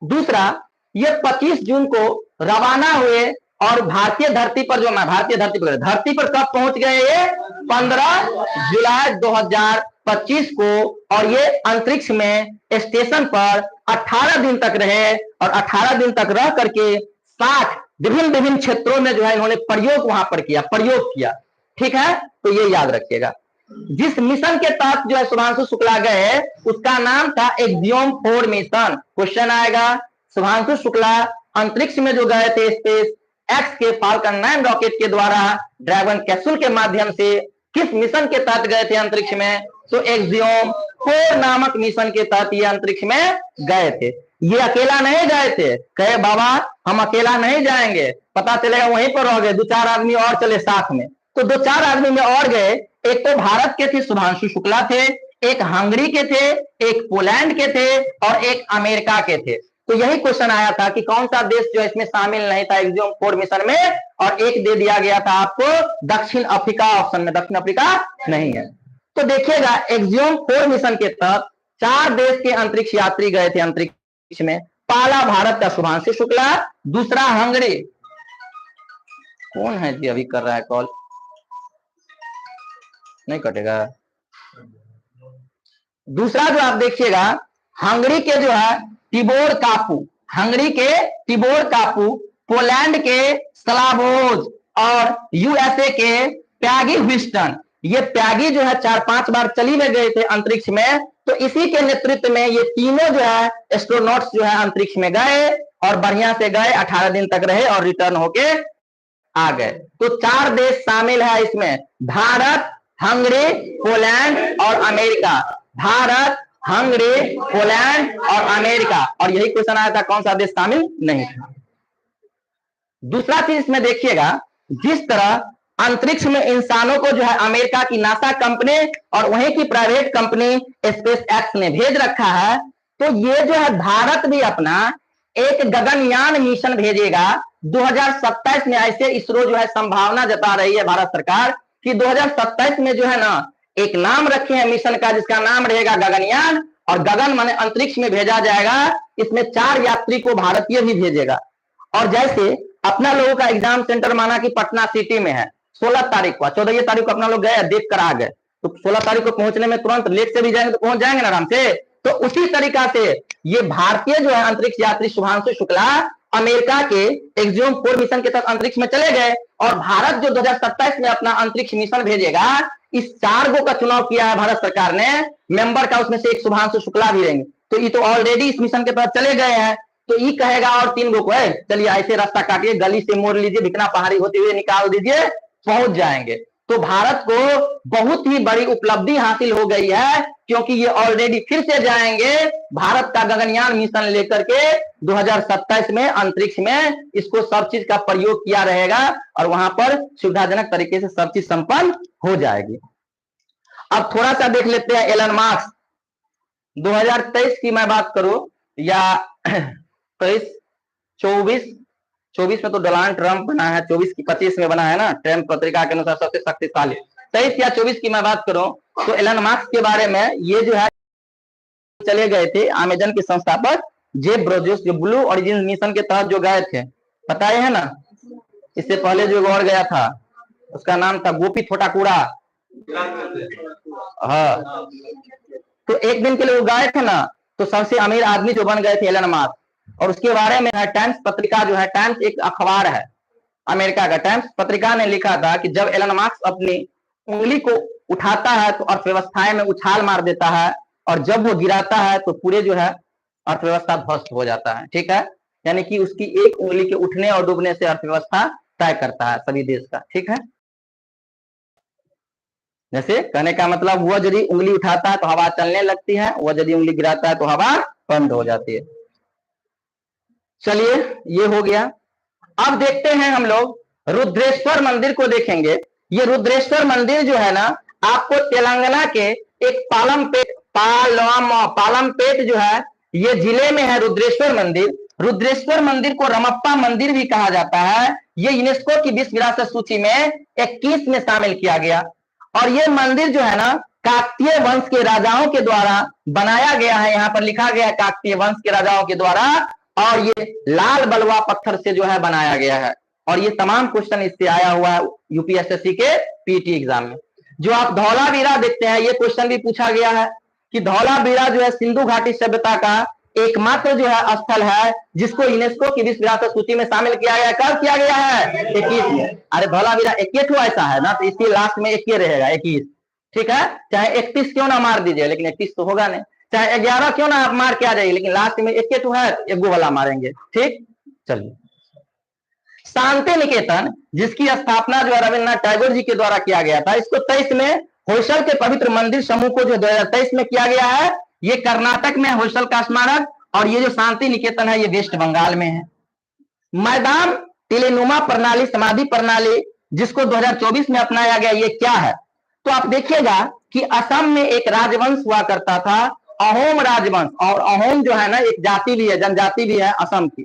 दूसरा, ये 25 जून को रवाना हुए और भारतीय धरती पर जो धरती पर कब पहुंच गए? ये 15 जुलाई 2025 को। और ये अंतरिक्ष में स्टेशन पर 18 दिन तक रहे और 18 दिन तक रह करके 60 विभिन्न क्षेत्रों में जो है इन्होंने प्रयोग वहां पर किया। ठीक है, तो ये याद रखिएगा। जिस मिशन के तहत जो है शुभांशु शुक्ला गए उसका नाम था एक्सियोम 4 मिशन। क्वेश्चन आएगा, शुभांशु शुक्ला अंतरिक्ष में जो गए थे स्पेस एक्स के फाल्कन 9 रॉकेट के द्वारा ड्रैगन कैप्सूल के माध्यम से किस मिशन के तहत गए थे अंतरिक्ष में? तो एक्सियोम 4 नामक मिशन के तहत ये अंतरिक्ष में गए थे। ये अकेला नहीं गए थे, कहे बाबा हम अकेला नहीं जाएंगे, पता चलेगा वहीं पर रह गए, 2-4 आदमी और चले साथ में। तो 2-4 आदमी में और गए। एक तो भारत के थे शुभांशु शुक्ला थे, एक हंगरी के थे, एक पोलैंड के थे और एक अमेरिका के थे। तो यही क्वेश्चन आया था कि कौन सा देश जो इसमें शामिल नहीं था एक्सियोम 4 मिशन में, और एक दे दिया गया था आपको दक्षिण अफ्रीका ऑप्शन में, दक्षिण अफ्रीका नहीं है। तो देखिएगा एक्सियोम 4 मिशन के तहत 4 देश के अंतरिक्ष यात्री गए थे अंतरिक्ष में। पहला भारत का शुभांशु शुक्ला, दूसरा हंगरी, कौन है जी अभी कर रहा है कॉल, नहीं कटेगा। दूसरा जो आप देखिएगा हंगरी के जो है टिबोर कापू, पोलैंड के स्लावोज और यूएसए के प्यागी ह्विस्टन। ये प्यागी जो है 4-5 बार चली में गए थे अंतरिक्ष में, तो इसी के नेतृत्व में ये तीनों जो है एस्ट्रोनॉट्स जो है अंतरिक्ष में गए और बढ़िया से गए, 18 दिन तक रहे और रिटर्न होके आ गए। तो 4 देश शामिल है इसमें, भारत, हंगरी, पोलैंड और अमेरिका। भारत, हंगरी, पोलैंड और अमेरिका। और यही क्वेश्चन आया था कौन सा देश शामिल नहीं था। दूसरा चीज इसमें देखिएगा, जिस तरह अंतरिक्ष में इंसानों को जो है अमेरिका की नासा कंपनी और वहीं की प्राइवेट कंपनी स्पेस एक्स ने भेज रखा है, तो ये जो है भारत भी अपना एक गगनयान मिशन भेजेगा 2027 में। ऐसे इसरो जो है संभावना जता रही है भारत सरकार कि 2027 में जो है ना एक नाम रखे हैं मिशन का, जिसका नाम रहेगा गगनयान। और गगन माने अंतरिक्ष में भेजा जाएगा। इसमें 4 यात्री को भारतीय भी भेजेगा। और जैसे अपना लोगों का एग्जाम सेंटर माना कि पटना सिटी में है, 16 तारीख को, 14 तारीख को अपना लोग गए, देख कर आ गए, तो 16 तारीख को पहुंचने में तुरंत लेट से भी जाएंगे तो पहुंच जाएंगे ना आराम से। तो उसी तरीका से ये भारतीय जो है अंतरिक्ष यात्री शुभांशु शुक्ला अमेरिका के एक्सियोम 4 मिशन के तहत अंतरिक्ष में चले गए। और भारत जो 2027 में अपना अंतरिक्ष मिशन भेजेगा, इस 4 गो का चुनाव किया है भारत सरकार ने मेंबर का, उसमें से एक शुभांशु शुक्ला भी रहेंगे। तो ये तो ऑलरेडी इस मिशन के तहत चले गए हैं, तो ये कहेगा और 3 गो को है चलिए ऐसे रास्ता काटिए, गली से मोड़ लीजिए, भिकना पहाड़ी होते हुए निकाल दीजिए, पहुंच जाएंगे। तो भारत को बहुत ही बड़ी उपलब्धि हासिल हो गई है, क्योंकि ये ऑलरेडी फिर से जाएंगे भारत का गगनयान मिशन लेकर के 2027 में अंतरिक्ष में। इसको सब चीज का प्रयोग किया रहेगा और वहां पर सुविधाजनक तरीके से सब चीज संपन्न हो जाएगी। अब थोड़ा सा देख लेते हैं एलन मास्क। 2023 की मैं बात करूं या 24 में तो डोनाल्ड ट्रंप बना है, 25 में बना है ना, टाइम पत्रिका के अनुसार सबसे शक्तिशाली। 23 या 24 की मैं बात करूं तो एलन मास्क के बारे में, ये जो है चले गए थे अमेजन के संस्थापक जेफ बेजोस, जो ब्लू ओरिजिन मिशन के तहत जो गए थे, पता है ना। इससे पहले जो और गया था उसका नाम था गोपी थोटाकुड़ा। हाँ, तो एक दिन के लिए वो गए थे ना, तो सबसे अमीर आदमी जो बन गए थे एलन मास्क। और उसके बारे में टाइम्स पत्रिका जो है, टाइम्स एक अखबार है अमेरिका का, टाइम्स पत्रिका ने लिखा था कि जब एलन मास्क अपनी उंगली को उठाता है तो अर्थव्यवस्थाएं में उछाल मार देता है, और जब वो गिराता है तो पूरे जो है अर्थव्यवस्था ध्वस्त हो जाता है। ठीक है, यानी कि उसकी एक उंगली के उठने और डूबने से अर्थव्यवस्था तय करता है सभी देश का। ठीक है, जैसे कहने का मतलब वो यदि उंगली उठाता है तो हवा चलने लगती है, वो यदि उंगली गिराता है तो हवा बंद हो जाती है। चलिए, ये हो गया। अब देखते हैं हम लोग रुद्रेश्वर मंदिर को देखेंगे। ये रुद्रेश्वर मंदिर जो है ना, आपको तेलंगाना के एक पालमपेट जो है, ये जिले में है रुद्रेश्वर मंदिर। रुद्रेश्वर मंदिर को रमप्पा मंदिर भी कहा जाता है। ये यूनेस्को की विश्व विरासत सूची में 21 में शामिल किया गया। और ये मंदिर जो है ना काकतीय वंश के राजाओं के द्वारा बनाया गया है। यहाँ पर लिखा गया है काकतीय वंश के राजाओं के द्वारा, और ये लाल बलुआ पत्थर से जो है बनाया गया है। और ये तमाम क्वेश्चन इससे आया हुआ है यूपीएसएससी के पीटी एग्जाम में। जो आप धौलावीरा देखते हैं, ये क्वेश्चन भी पूछा गया है कि धौलावीरा जो है सिंधु घाटी सभ्यता का एकमात्र जो है स्थल है जिसको यूनेस्को की विश्व विरासत सूची में शामिल किया गया। कब किया गया है? 21 में। अरे धौलावीरा 21 ऐसा है ना, तो इसके लास्ट में 21 रहेगा, 21। ठीक है, चाहे 31 क्यों ना मार दीजिए, लेकिन 31 तो होगा नहीं। चाहे 11 क्यों ना आप मार के आ जाइए, लेकिन लास्ट में 21 है, एक गो वाला मारेंगे। ठीक, चलिए। शांति निकेतन, जिसकी स्थापना जो है रविन्द्रनाथ टैगोर जी के द्वारा किया गया था, इसको 23 में होयसल के पवित्र मंदिर समूह को जो 2023 में किया गया है। ये कर्नाटक में होयसल का स्मारक, और ये जो शांति निकेतन है ये वेस्ट बंगाल में है। मैदान टिलेनुमा प्रणाली, समाधि प्रणाली, जिसको 2024 में अपनाया गया, ये क्या है? तो आप देखिएगा कि असम में एक राजवंश हुआ करता था, अहोम राजवंश। और अहोम जो है ना एक जाति भी है, जनजाति भी है असम की।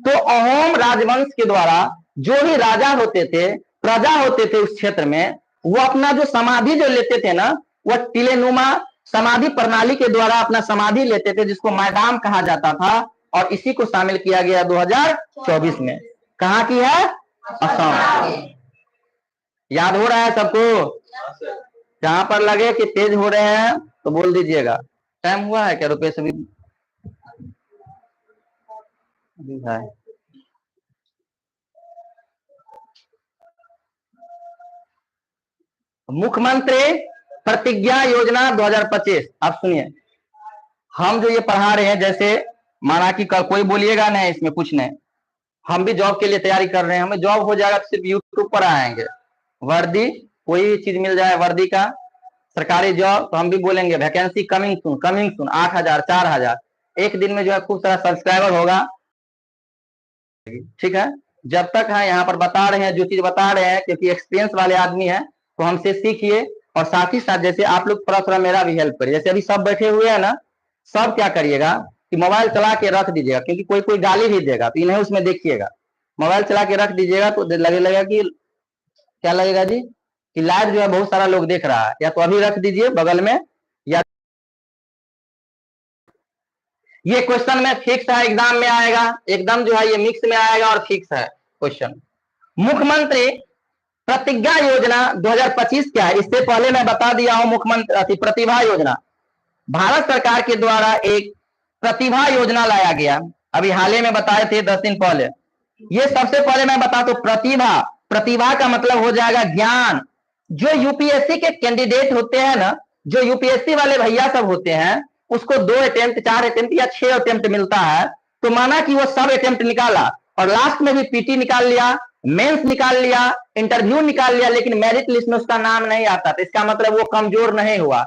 तो अहोम राजवंश के द्वारा जो भी राजा होते थे, प्रजा होते थे उस क्षेत्र में, वो अपना जो समाधि जो लेते थे ना, वह टिलेनुमा समाधि प्रणाली के द्वारा अपना समाधि लेते थे, जिसको मैदान कहा जाता था। और इसी को शामिल किया गया 2024 में। कहाँ की है? असम। याद हो रहा है सबको? जहां पर लगे कि तेज हो रहे हैं तो बोल दीजिएगा। टाइम हुआ है क्या रुपेश? अभी है। मुख्यमंत्री प्रतिज्ञा योजना 2025। आप सुनिए, हम जो ये पढ़ा रहे हैं, जैसे माना कि कोई बोलिएगा नहीं इसमें कुछ नहीं, हम भी जॉब के लिए तैयारी कर रहे हैं, हमें जॉब हो जाएगा तो सिर्फ यूट्यूब पर आएंगे, वर्दी कोई भी चीज मिल जाए वर्दी का, सरकारी जॉब, तो हम भी बोलेंगे वैकेंसी कमिंग सुन 8,000 4,000। एक दिन में जो है खूब सारा सब्सक्राइबर होगा। ठीक है, जब तक है यहाँ पर बता रहे हैं, जो चीज बता रहे हैं, क्योंकि एक्सपीरियंस वाले आदमी है, तो हमसे सीखिए। और साथ ही साथ जैसे आप लोग थोड़ा थोड़ा मेरा भी हेल्प करिए। जैसे अभी सब बैठे हुए हैं ना, सब क्या करिएगा कि मोबाइल चला के रख दीजिएगा, क्योंकि कोई कोई गाली भी देगा तो इन्हें उसमें देखिएगा। मोबाइल चला के रख दीजिएगा तो लगेगा कि क्या लगेगा जी कि लाइव जो है बहुत सारा लोग देख रहा है। या तो अभी रख दीजिए बगल में, या ये क्वेश्चन में फिक्स है, एग्जाम में आएगा एकदम जो है, ये मिक्स में आएगा और फिक्स है क्वेश्चन। मुख्यमंत्री प्रतिज्ञा योजना 2025 क्या है? इससे पहले मैं बता दिया हूं, मुख्यमंत्री प्रतिभा योजना, भारत सरकार के द्वारा एक प्रतिभा योजना लाया गया। अभी हाल ही में बताए थे 10 दिन पहले। ये सबसे पहले मैं बता दूं, प्रतिभा का मतलब हो जाएगा ज्ञान। जो यूपीएससी के कैंडिडेट होते हैं ना, जो यूपीएससी वाले भैया सब होते हैं, उसको 2 अटेम्प्ट 4 अटेम्प्ट या 6 अटेम्प्ट मिलता है। तो माना कि वो सब अटेम्प्ट निकाला और लास्ट में भी पीटी निकाल लिया, मेंस निकाल लिया, इंटरव्यू निकाल लिया, लेकिन मेरिट लिस्ट में उसका नाम नहीं आता, तो इसका मतलब वो कमजोर नहीं हुआ।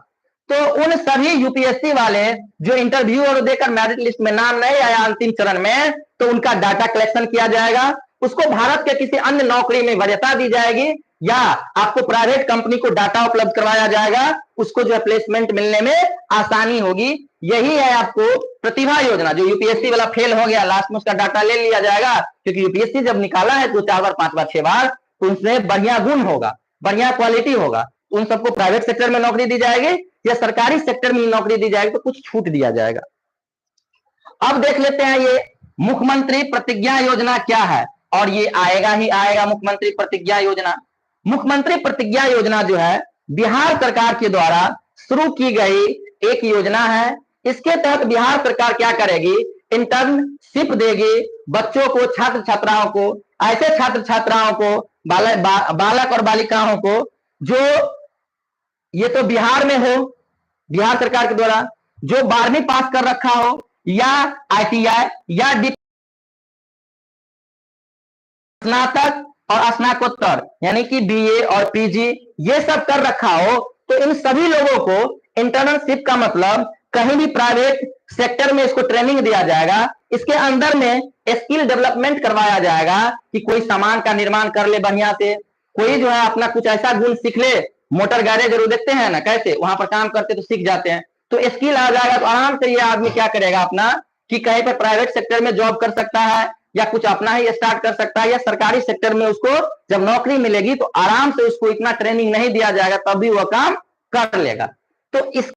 तो उन सभी यूपीएससी वाले जो इंटरव्यू और देकर मेरिट लिस्ट में नाम नहीं आया अंतिम चरण में, तो उनका डाटा कलेक्शन किया जाएगा, उसको भारत के किसी अन्य नौकरी में वरीयता दी जाएगी, या आपको प्राइवेट कंपनी को डाटा उपलब्ध करवाया जाएगा, उसको जो प्लेसमेंट मिलने में आसानी होगी। यही है आपको प्रतिभा योजना। जो यूपीएससी वाला फेल हो गया, लास्ट में उसका डाटा ले लिया जाएगा, क्योंकि यूपीएससी जब निकाला है 2 4 बार 5 बार 6 बार, तो उसमें बढ़िया गुण होगा, बढ़िया क्वालिटी होगा, उन सबको प्राइवेट सेक्टर में नौकरी दी जाएगी या सरकारी सेक्टर में नौकरी दी जाएगी, तो कुछ छूट दिया जाएगा। अब देख लेते हैं ये मुख्यमंत्री प्रतिज्ञा योजना क्या है, और ये आएगा ही आएगा मुख्यमंत्री प्रतिज्ञा योजना। मुख्यमंत्री प्रतिज्ञा योजना जो है बिहार सरकार के द्वारा शुरू की गई एक योजना है। इसके तहत बिहार सरकार क्या करेगी, इंटर्नशिप देगी बच्चों को, छात्र छात्राओं को, ऐसे छात्र छात्राओं को, बालक और बालिकाओं को जो ये तो बिहार में हो, बिहार सरकार के द्वारा जो 12वीं पास कर रखा हो, या आईटीआई या स्नातक और स्नातकोत्तर यानी कि बीए और पीजी ये सब कर रखा हो, तो इन सभी लोगों को इंटर्नशिप का मतलब कहीं भी प्राइवेट सेक्टर में इसको ट्रेनिंग दिया जाएगा। इसके अंदर में स्किल डेवलपमेंट करवाया जाएगा कि कोई सामान का निर्माण कर ले बढ़िया से, कोई जो है अपना कुछ ऐसा गुण सीख ले। मोटर गैरेज जरूर देखते हैं ना, कैसे वहां पर काम करते तो सीख जाते हैं, तो स्किल आ जाएगा, तो आराम से ये आदमी क्या करेगा, अपना कि कहीं पर प्राइवेट सेक्टर में जॉब कर सकता है या कुछ अपना ही स्टार्ट कर सकता है, या सरकारी सेक्टर में उसको जब नौकरी मिलेगी तो आराम से उसको इतना ट्रेनिंग नहीं दिया जाएगा तब भी वह काम कर लेगा। तो इस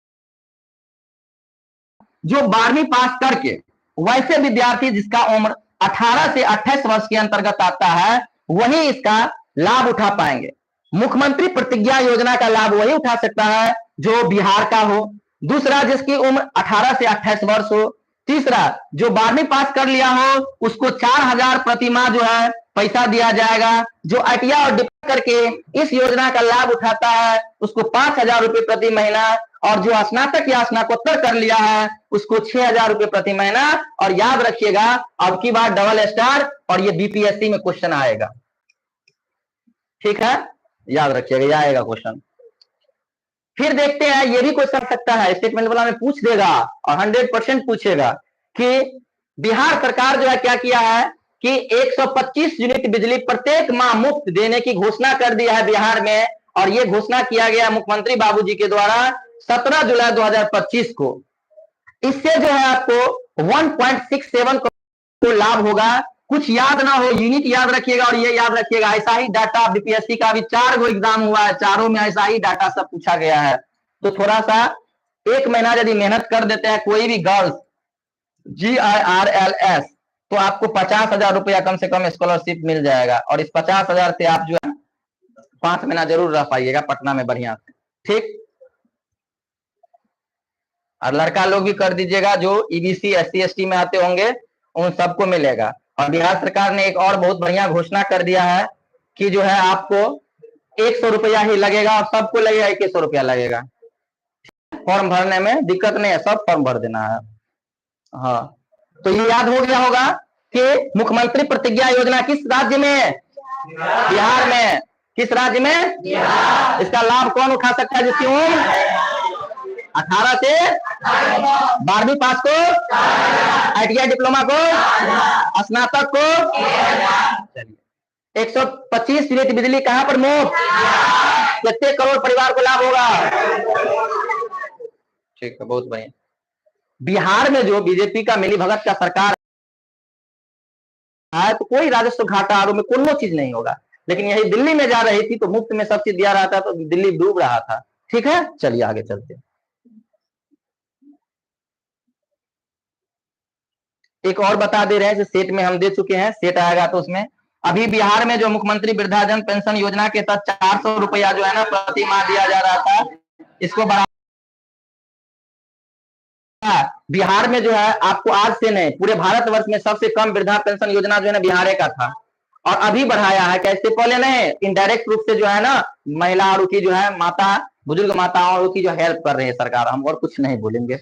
जो 12वीं पास करके वैसे विद्यार्थी जिसका उम्र 18 से 28 वर्ष के अंतर्गत आता है वही इसका लाभ उठा पाएंगे। मुख्यमंत्री प्रतिज्ञा योजना का लाभ वही उठा सकता है जो बिहार का हो। दूसरा, जिसकी उम्र 18 से 28 वर्ष हो। तीसरा, जो 12वीं पास कर लिया हो उसको 4000 प्रति माह जो है पैसा दिया जाएगा। जो ITI और डिप्लोमा करके इस योजना का लाभ उठाता है उसको 5000 रुपए प्रति महीना, और जो स्नातक या स्नातकोत्तर कर लिया है उसको 6000 रुपए प्रति महीना। और याद रखिएगा अब की बार डबल स्टार, और ये BPSC में क्वेश्चन आएगा, ठीक है, याद रखिएगा, यह आएगा क्वेश्चन। फिर देखते हैं, ये भी क्वेश्चन सकता है, स्टेटमेंट वाला में पूछ देगा और 100% पूछेगा कि बिहार सरकार जो है क्या किया है कि 125 यूनिट बिजली प्रत्येक माह मुफ्त देने की घोषणा कर दिया है बिहार में। और ये घोषणा किया गया मुख्यमंत्री बाबूजी के द्वारा 17 जुलाई 2025 को। इससे जो है आपको 1.67 करोड़ लाभ होगा। कुछ याद ना हो यूनिट याद रखिएगा, और ये याद रखिएगा ऐसा ही डाटा BPSC का भी 4 गो एग्जाम हुआ है, चारों में ऐसा ही डाटा सब पूछा गया है। तो थोड़ा सा 1 महीना यदि मेहनत कर देते हैं कोई भी गर्ल्स GIRLS तो आपको 50,000 रुपया कम से कम स्कॉलरशिप मिल जाएगा। और इस 50,000 से आप जो है 5 महीना जरूर रह पाइएगा पटना में बढ़िया से, ठीक। और लड़का लोग भी कर दीजिएगा, जो EBC SC ST में आते होंगे उन सबको मिलेगा। और बिहार सरकार ने एक और बहुत बढ़िया घोषणा कर दिया है कि जो है आपको 100 रुपया ही लगेगा, और सबको लगेगा 2100 रुपया लगेगा। फॉर्म भरने में दिक्कत नहीं है, सब फॉर्म भर देना है। हाँ, तो ये याद हो गया होगा कि मुख्यमंत्री प्रतिज्ञा योजना किस राज्य में? बिहार में। किस राज्य में? बिहार। इसका लाभ कौन उठा सकता है? जिसकी उम्र 18 से 12वीं पास को, ITI डिप्लोमा को, स्नातक को। चलिए, 125 यूनिट बिजली कहां पर मुफ्त? कितने करोड़ परिवार को लाभ होगा? ठीक है, बहुत बढ़िया। बिहार में जो बीजेपी का मिली भगत का सरकार है तो कोई राजस्व घाटा आरोप में कोनो चीज नहीं होगा। लेकिन यही दिल्ली में जा रही थी तो मुफ्त में सब चीज दिया रहा था तो दिल्ली डूब रहा था। ठीक है, चलिए आगे चलते हैं। एक और बता दे रहे हैं, सेट में हम दे चुके हैं, सेट आएगा तो उसमें अभी बिहार में जो मुख्यमंत्री वृद्धाजन पेंशन योजना के तहत 400 रुपया जो है ना प्रति माह दिया जा रहा था, इसको बढ़ा बिहार में जो है आपको आज से नहीं पूरे भारतवर्ष में सबसे कम वृद्धा पेंशन योजना जो है ना बिहार का था, और अभी बढ़ाया है। कैसे? पहले नहीं, इनडायरेक्ट रूप से जो है ना महिला और की जो है माता बुजुर्ग माताओं की जो हेल्प कर रही है सरकार। हम और कुछ नहीं बोलेंगे।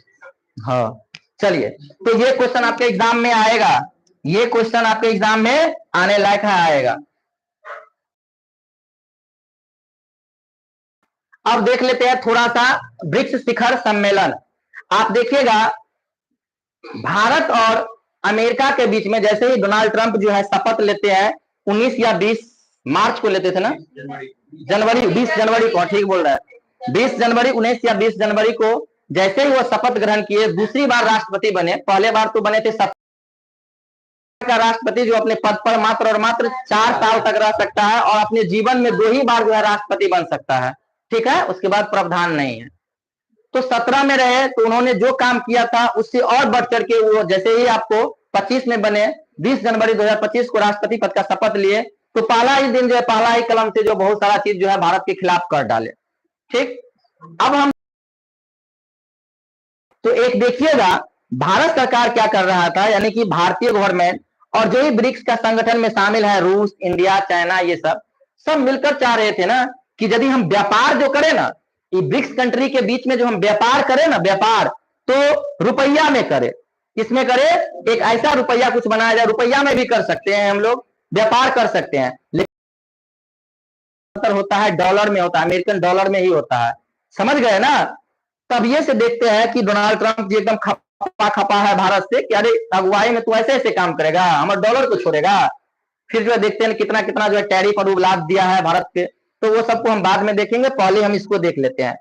हाँ, चलिए, तो ये क्वेश्चन आपके एग्जाम में आएगा, ये क्वेश्चन आपके एग्जाम में आने लायक है, आएगा। अब देख लेते हैं थोड़ा सा ब्रिक्स शिखर सम्मेलन। आप देखिएगा भारत और अमेरिका के बीच में जैसे ही डोनाल्ड ट्रंप जो है शपथ लेते हैं 19 या 20 मार्च को लेते थे ना, जनवरी 20 जनवरी को, ठीक बोल रहा है, 20 जनवरी 19 या 20 जनवरी को जैसे ही वो शपथ ग्रहण किए, दूसरी बार राष्ट्रपति बने। पहले बार तो बने थे का राष्ट्रपति जो अपने पद पर मात्र और मात्र 4 साल तक रह सकता है और अपने जीवन में 2 ही बार जो है राष्ट्रपति बन सकता है। ठीक है, उसके बाद प्रावधान नहीं है। तो 17 में रहे तो उन्होंने जो काम किया था उससे और बढ़ चढ़ के वो जैसे ही आपको 25 में बने, 20 जनवरी 2025 को राष्ट्रपति पद का शपथ लिए, तो पहला ही दिन जो है पहला ही कलम से जो बहुत सारा चीज जो है भारत के खिलाफ कर डाले। ठीक, अब हम तो एक देखिएगा भारत सरकार क्या कर रहा था, यानी कि भारतीय गवर्नमेंट और जो ही ब्रिक्स का संगठन में शामिल है रूस, इंडिया, चाइना, ये सब मिलकर चाह रहे थे ना कि यदि हम व्यापार जो करें ना, ये ब्रिक्स कंट्री के बीच में जो हम व्यापार करें ना, व्यापार तो रुपया में करें। किसमें करें? एक ऐसा रुपया कुछ बनाया जाए, रुपया में भी कर सकते हैं हम लोग, व्यापार कर सकते हैं, लेकिन होता है डॉलर में, होता है अमेरिकन डॉलर में ही होता है। समझ गए ना? तब ये से देखते हैं कि डोनाल्ड ट्रंप जी एकदम खपा है भारत से कि अरे अगुवाई में तू ऐसे ऐसे काम करेगा, हमारे डॉलर को छोड़ेगा। फिर जो है देखते हैं कितना कितना जो है टैरिफ और लाद दिया है भारत पे, तो वो सबको हम बाद में देखेंगे, पहले हम इसको देख लेते हैं।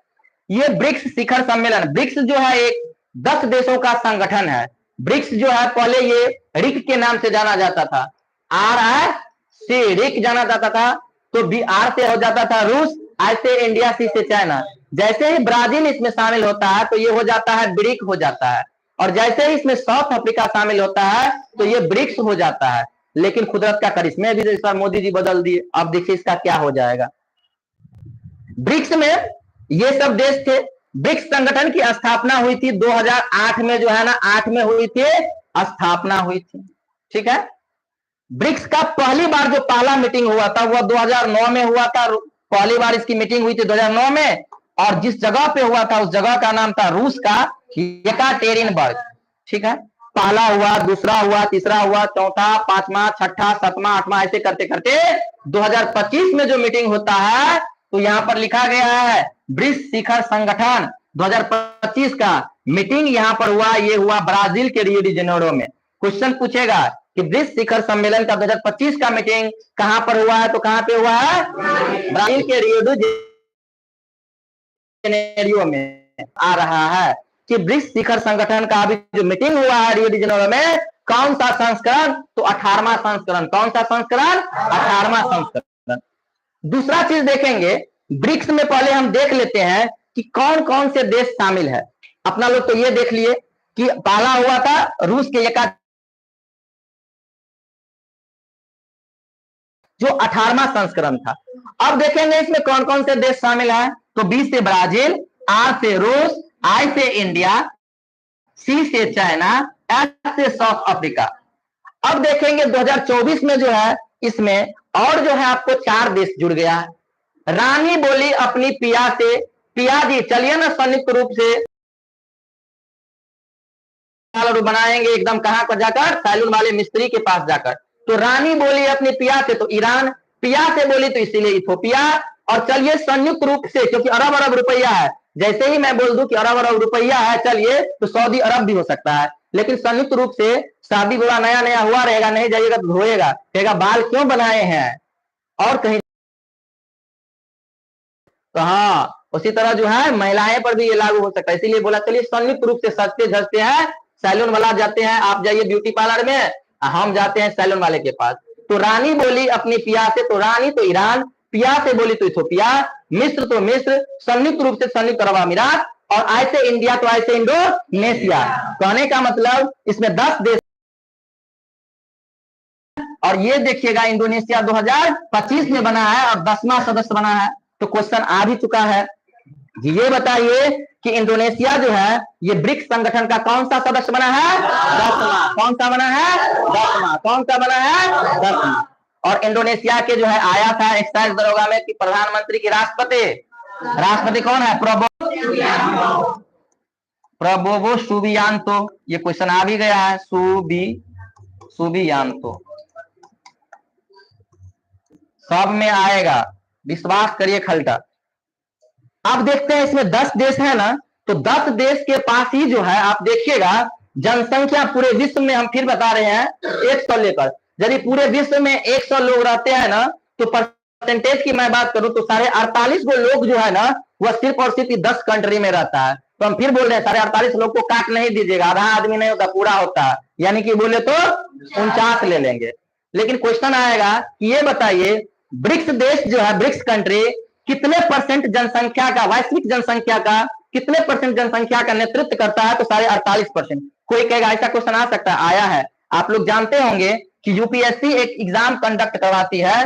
ये ब्रिक्स शिखर सम्मेलन, ब्रिक्स जो है एक 10 देशों का संगठन है। ब्रिक्स जो है पहले ये रिक के नाम से जाना जाता था, RIC रिक जाना जाता था। तो R से हो जाता था रूस, I से इंडिया, C से चाइना। जैसे ही ब्राजील इसमें शामिल होता है तो ये हो जाता है ब्रिक हो जाता है, और जैसे ही इसमें साउथ अफ्रीका शामिल होता है तो ये ब्रिक्स हो जाता है। लेकिन कुदरत का करिश्मा भी इस बार मोदी जी बदल दिए। अब देखिए इसका क्या हो जाएगा। ब्रिक्स में ये सब देश थे। ब्रिक्स संगठन की स्थापना हुई थी 2008 में, जो है ना 8 में हुई थी, स्थापना हुई थी। ठीक है। ब्रिक्स का पहली बार जो पहला मीटिंग हुआ था वह 2009 में हुआ था। पहली बार इसकी मीटिंग हुई थी 2009 में, और जिस जगह पे हुआ था उस जगह का नाम था रूस का येकाटेरिनबर्ग। ठीक है। पहला हुआ, दूसरा हुआ, तीसरा हुआ, चौथा, पांचवा, छठा, सातवां, आठवां, ऐसे करते करते 2025 में जो मीटिंग होता है तो यहां पर लिखा गया है ब्रिक्स शिखर संगठन 2025 का मीटिंग यहां पर हुआ। ये हुआ ब्राजील के रियो डी जेनेरो में। क्वेश्चन पूछेगा कि ब्रिक्स शिखर सम्मेलन का 2025 का मीटिंग कहां पर हुआ है, तो कहां पे हुआ है? ब्राजील के रियो डी जेनेरो में। आ रहा है कि ब्रिक्स शिखर संगठन का अभी जो मीटिंग हुआ है रियो डी जेनेरो में, कौन सा संस्करण? तो 18वां संस्करण। कौन सा संस्करण? 18वां संस्करण। दूसरा चीज देखेंगे ब्रिक्स में, पहले हम देख लेते हैं कि कौन कौन से देश शामिल है। अपना लोग तो ये देख लिए कि पहला हुआ था रूस के जो 18वां संस्करण था। अब देखेंगे इसमें कौन कौन से देश शामिल है। तो B से ब्राजील, R से रूस, I से इंडिया, C से चाइना, S से साउथ अफ्रीका। अब देखेंगे 2024 में जो है इसमें और जो है आपको 4 देश जुड़ गया है। रानी बोली अपनी पिया से, पिया जी चलिए ना संयुक्त रूप से बनाएंगे एकदम, कहां पर जाकर? सैलून वाले मिस्त्री के पास जाकर। तो रानी बोली अपनी पिया से तो ईरान, पिया से बोली तो इसीलिए इथोपिया। और चलिए संयुक्त रूप से, क्योंकि अरब अरब रुपया है, जैसे ही मैं बोल दूं कि अरब अरब रुपया है चलिए, तो सऊदी अरब भी हो सकता है। लेकिन संयुक्त रूप से शादी विवाह नया नया हुआ रहेगा, नहीं जाइएगा तो धोएगा, कहेगा बाल क्यों बनाए हैं, और कहीं। तो हाँ, उसी तरह जो है महिलाएं पर भी ये लागू हो सकता है। इसीलिए बोला चलिए संयुक्त रूप से सजते धजते हैं, सैलून वाला जाते हैं, आप जाइए ब्यूटी पार्लर में, हम जाते हैं सैलून वाले के पास। तो रानी बोली अपनी पिया से, तो रानी तो ईरान, पिया से बोली तो इथोपिया, मिस्र तो मिस्र, संयुक्त रूप से संयुक्त अरब अमीरात, और ऐसे इंडिया तो ऐसे इंडोनेशिया। कहने का मतलब इसमें 10 देश। और ये देखिएगा इंडोनेशिया 2025 में बना है और 10वां सदस्य बना है। तो क्वेश्चन आ भी चुका है, ये बताइए कि इंडोनेशिया जो है ये ब्रिक्स संगठन का कौन सा सदस्य बना है? 10वां। कौन सा बना है? 10वां। कौन सा बना है? 10वां। और इंडोनेशिया के जो है आया था एक्साइज दरोगा में कि प्रधानमंत्री की राष्ट्रपति कौन है? Prabowo Subianto. ये क्वेश्चन आ भी गया है, सुबियांतो सब में आएगा, विश्वास करिए खलटा। अब देखते हैं इसमें 10 देश है ना, तो 10 देश के पास ही जो है आप देखिएगा जनसंख्या पूरे विश्व में, हम फिर बता रहे हैं 100 लेकर, यदि पूरे विश्व में 100 लोग रहते हैं ना, तो परसेंटेज की मैं बात करूं तो 48.5 गो लोग जो है ना वह सिर्फ और सिर्फ 10 कंट्री में रहता है। तो हम फिर बोल रहे हैं 48.5 लोग को काट नहीं दीजिएगा, आधा आदमी नहीं होता, पूरा होता है, यानी कि बोले तो 49 ले लेंगे। लेकिन क्वेश्चन आएगा कि ये बताइए ब्रिक्स देश जो है, ब्रिक्स कंट्री कितने परसेंट जनसंख्या का, वैश्विक जनसंख्या का कितने परसेंट जनसंख्या का नेतृत्व करता है? तो 48.5%। कोई कहेगा ऐसा क्वेश्चन आ सकता है, आया है। आप लोग जानते होंगे कि यूपीएससी एक एग्जाम कंडक्ट करवाती है,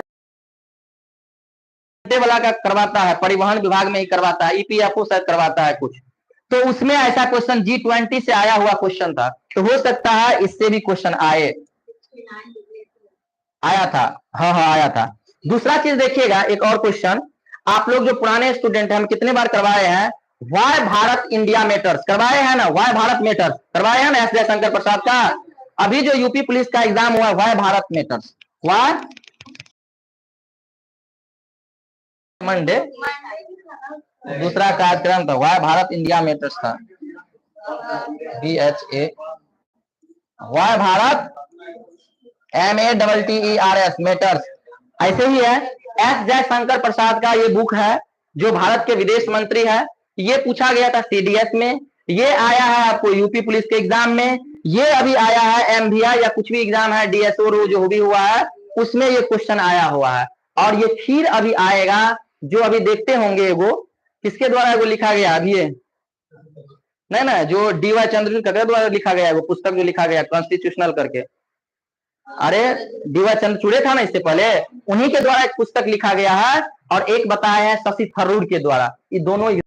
वाला का करवाता है, परिवहन विभाग में ही करवाता है, ईपीएफओ शायद करवाता है कुछ, तो उसमें ऐसा क्वेश्चन G20 से आया हुआ क्वेश्चन था, तो हो सकता है इससे भी क्वेश्चन आया था। हाँ आया था। दूसरा चीज देखिएगा, एक और क्वेश्चन, आप लोग जो पुराने स्टूडेंट हैं, हम कितने बार करवाए हैं, वाई भारत इंडिया मैटर्स करवाए हैं ना, वाई भारत मैटर्स करवाए हैं ना एस जयशंकर प्रसाद का। अभी जो यूपी पुलिस का एग्जाम हुआ why Bharat matters, why Monday दूसरा कार्यक्रम था, वाई भारत इंडिया मैटर्स था, BHA, why Bharat MATTERS matters, ऐसे ही है। एस जयशंकर प्रसाद का ये बुक है, जो भारत के विदेश मंत्री है। ये पूछा गया था CDS में, ये आया है आपको यूपी पुलिस के एग्जाम में, ये अभी आया है एमवीआई या कुछ भी एग्जाम है, डीएसओ जो भी हुआ है उसमें ये क्वेश्चन आया हुआ है। और ये फिर अभी आएगा, जो अभी देखते होंगे वो किसके द्वारा वो लिखा गया अभी, ये नहीं ना, जो डीवाई चंद्रचूड़ के द्वारा लिखा गया है, वो पुस्तक जो लिखा गया कॉन्स्टिट्यूशनल करके, अरे डीवाई चंद्रचूड़ था ना इससे पहले, उन्हीं के द्वारा एक पुस्तक लिखा गया है, और एक बताया है शशि थरूर के द्वारा। ये दोनों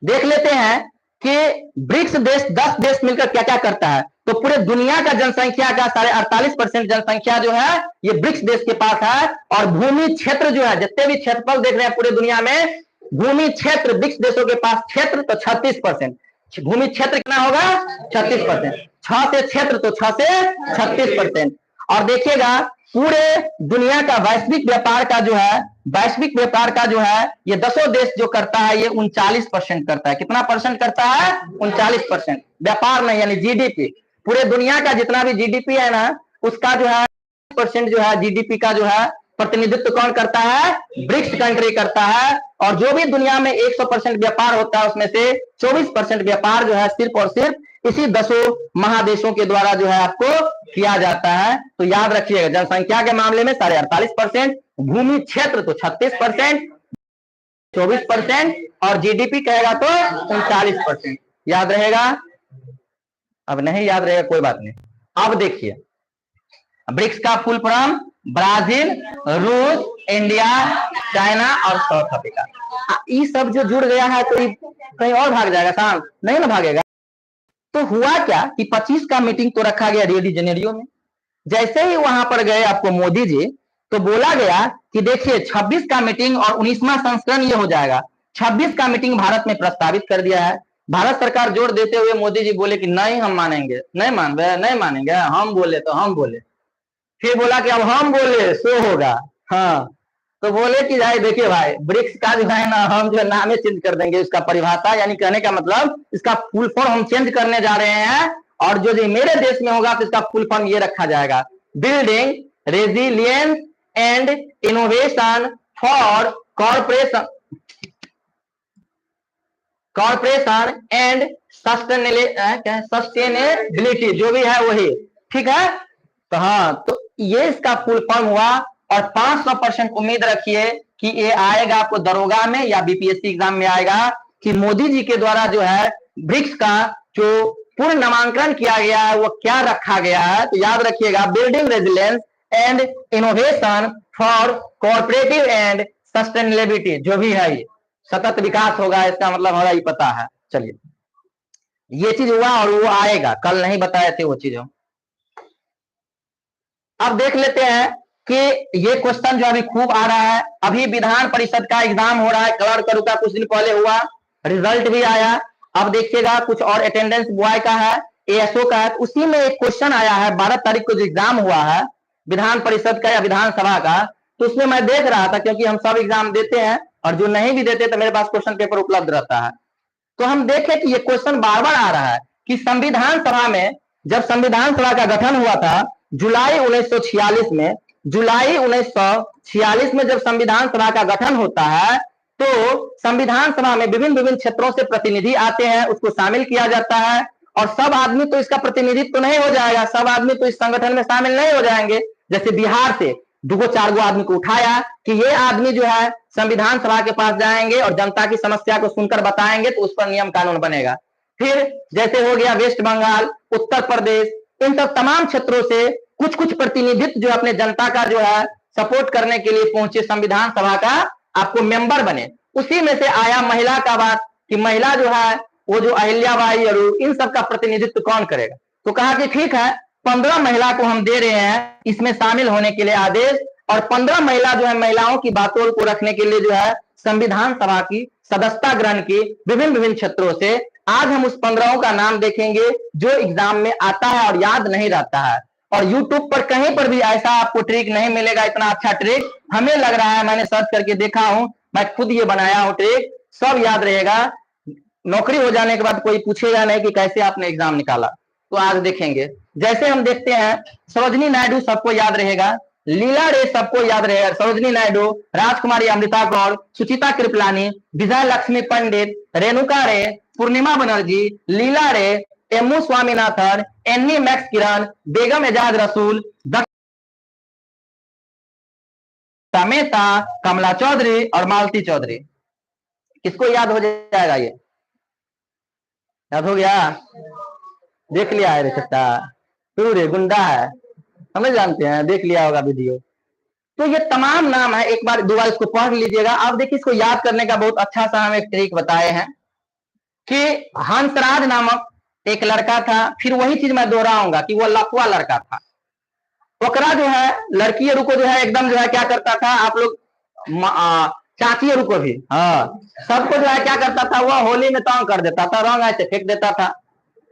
देख लेते हैं कि ब्रिक्स देश 10 देश मिलकर क्या क्या करता है। तो पूरे दुनिया का जनसंख्या का 48.5% जनसंख्या जो है ये ब्रिक्स देश के पास है। और भूमि क्षेत्र जो है, जितने भी क्षेत्रफल देख रहे हैं पूरे दुनिया में, भूमि क्षेत्र ब्रिक्स देशों के पास क्षेत्र तो 36%। भूमि क्षेत्र कितना होगा? 36%। 6 से क्षेत्र तो 6 से 36%। और देखिएगा पूरे दुनिया का वैश्विक व्यापार का जो है, वैश्विक व्यापार का जो है ये 10 देश जो करता है ये 39% करता है। कितना परसेंट करता है? 39%। व्यापार नहीं, यानी जीडीपी, पूरे दुनिया का जितना भी जीडीपी है ना उसका जो है % जो है जीडीपी का जो है प्रतिनिधित्व कौन करता है? ब्रिक्स कंट्री करता है। और जो भी दुनिया में 100% व्यापार होता है उसमें से 24% व्यापार जो है सिर्फ और सिर्फ इसी 10 महादेशों के द्वारा जो है आपको किया जाता है। तो याद रखिएगा जनसंख्या के मामले में 48.5%, भूमि क्षेत्र तो 36%, 24% और जीडीपी कहेगा तो 39%। याद रहेगा? अब नहीं याद रहेगा कोई बात नहीं। अब देखिए ब्रिक्स का फुल फॉर्म ब्राजील, रूस, इंडिया, चाइना और साउथ अफ्रीका। ये सब जो जुड़ गया है तो कहीं और भाग जाएगा, शाम नहीं ना भागेगा। तो हुआ क्या कि 25 का मीटिंग तो रखा गया रियो डी जेनेरियो में। जैसे ही वहां पर गए आपको मोदी जी, तो बोला गया कि देखिए 26 का मीटिंग और 19वां संस्करण ये हो जाएगा। 26 का मीटिंग भारत में प्रस्तावित कर दिया है। भारत सरकार जोर देते हुए मोदी जी बोले कि नहीं हम मानेंगे, नहीं मानेंगे, हम बोले तो हम बोले। फिर बोला कि अब हम बोले सो होगा। हाँ, तो बोले कि भाई देखिए भाई ब्रिक्स का जो है ना हम जो नाम चेंज कर देंगे, इसका परिभाषा यानी कहने का मतलब इसका फुल फॉर्म हम चेंज करने जा रहे हैं। और जो मेरे देश में होगा तो इसका फुल फॉर्म ये रखा जाएगा, building resilience and innovation for corporation and sustainability, जो भी है वही ठीक है। तो हाँ, तो ये इसका फुल फॉर्म हुआ। और 500% उम्मीद रखिए कि ये आएगा आपको दरोगा में या बीपीएससी एग्जाम में आएगा कि मोदी जी के द्वारा जो है ब्रिक्स का जो पूर्ण नामांकन किया गया है वो क्या रखा गया है। तो याद रखिएगा, building resilience and innovation for cooperative and sustainability, जो भी है ये सतत विकास होगा, इसका मतलब हमारा ही पता है। चलिए ये चीज हुआ और वो आएगा, कल नहीं बताए थे वो चीज। अब देख लेते हैं कि ये क्वेश्चन जो अभी खूब आ रहा है, अभी विधान परिषद का एग्जाम हो रहा है, क्लर्क का कुछ दिन पहले हुआ, रिजल्ट भी आया। अब देखिएगा कुछ और अटेंडेंस बॉय का है, एएसओ का है, उसी में एक क्वेश्चन आया है 12 तारीख को जो एग्जाम हुआ है विधान परिषद का या विधानसभा का। तो उसमें मैं देख रहा था, क्योंकि हम सब एग्जाम देते हैं और जो नहीं भी देते तो मेरे पास क्वेश्चन पेपर उपलब्ध रहता है। तो हम देखें कि ये क्वेश्चन बार बार आ रहा है कि संविधान सभा में, जब संविधान सभा का गठन हुआ था जुलाई 1946 में, जुलाई 1946 में जब संविधान सभा का गठन होता है तो संविधान सभा में विभिन्न क्षेत्रों से प्रतिनिधि आते हैं, उसको शामिल किया जाता है। और सब आदमी तो इसका प्रतिनिधित्व तो नहीं हो जाएगा, सब आदमी तो इस संगठन में शामिल नहीं हो जाएंगे। जैसे बिहार से 2-4 आदमी को उठाया कि ये आदमी जो है संविधान सभा के पास जाएंगे और जनता की समस्या को सुनकर बताएंगे तो उस पर नियम कानून बनेगा। फिर जैसे हो गया वेस्ट बंगाल, उत्तर प्रदेश, इन सब तमाम क्षेत्रों से कुछ प्रतिनिधित्व जो अपने जनता का जो है सपोर्ट करने के लिए पहुंचे संविधान सभा का आपको मेंबर बने। उसी में से आया महिला का बात कि महिला जो है वो जो अहिल्याबाई और इन सब का प्रतिनिधित्व कौन करेगा। तो कहा कि ठीक है 15 महिला को हम दे रहे हैं इसमें शामिल होने के लिए आदेश, और 15 महिला जो है महिलाओं की बातों को रखने के लिए जो है संविधान सभा की सदस्यता ग्रहण की विभिन्न क्षेत्रों से। आज हम उस 15 का नाम देखेंगे जो एग्जाम में आता है और याद नहीं रहता है। और YouTube पर कहीं पर भी ऐसा आपको ट्रिक नहीं मिलेगा, इतना अच्छा ट्रिक हमें लग रहा है, मैंने सर्च करके देखा हूं, मैं खुद ये बनाया हूं ट्रिक, सब याद रहेगा। नौकरी हो जाने के बाद कोई पूछेगा नहीं कि कैसे आपने एग्जाम निकाला। तो आज देखेंगे, जैसे हम देखते हैं सरोजनी नायडू सबको याद रहेगा, लीला रे सबको याद रहेगा, सरोजनी नायडू, राजकुमारी अमृता कौर, सुचिता कृपलानी, विजय लक्ष्मी पंडित, रेणुका रे, पूर्णिमा बनर्जी, लीला रे, एमू स्वामीनाथन, एनी मैक्स किरण, बेगम एजाज रसूल, मेहता, कमला चौधरी और मालती चौधरी। किसको याद हो जाएगा? ये याद हो गया? देख लिया है रे सट्टा, क्यों रे गुंडा है, हमें जानते हैं, देख लिया होगा वीडियो। तो ये तमाम नाम है, एक बार दो बार इसको पढ़ लीजिएगा। अब देखिए इसको याद करने का बहुत अच्छा सा हम एक ट्रिक बताए हैं कि हंसराज नामक एक लड़का था, फिर वही चीज मैं दोहराऊंगा कि वो लफुआ लड़का था। ओकरा जो है लड़की रुको जो है एकदम जो है क्या करता था, आप लोग चाची रुको भी, हाँ, सबको जो है क्या करता था, वह होली में तंग कर देता था, रंग ऐसे फेंक देता था।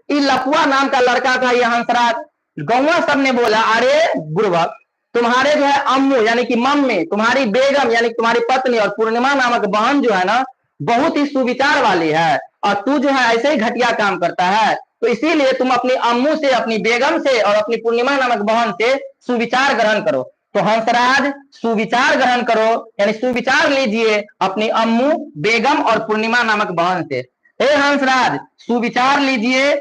ये लफुआ नाम का लड़का था ये हंसराज। गौवा सब ने बोला, अरे बुर्बक, तुम्हारे जो है अम्मू यानी कि मम्मी, तुम्हारी बेगम यानी कि तुम्हारी पत्नी और पूर्णिमा नामक बहन जो है ना बहुत ही सुविचार वाली है, और तू जो है ऐसे ही घटिया काम करता है, तो इसीलिए तुम अपनी अम्मू से, अपनी बेगम से और अपनी पूर्णिमा नामक बहन से सुविचार ग्रहण करो। तो हंसराज सुविचार ग्रहण करो, यानी सुविचार लीजिए अपनी अम्मू, बेगम और पूर्णिमा नामक बहन से। हे हंसराज सुविचार लीजिए,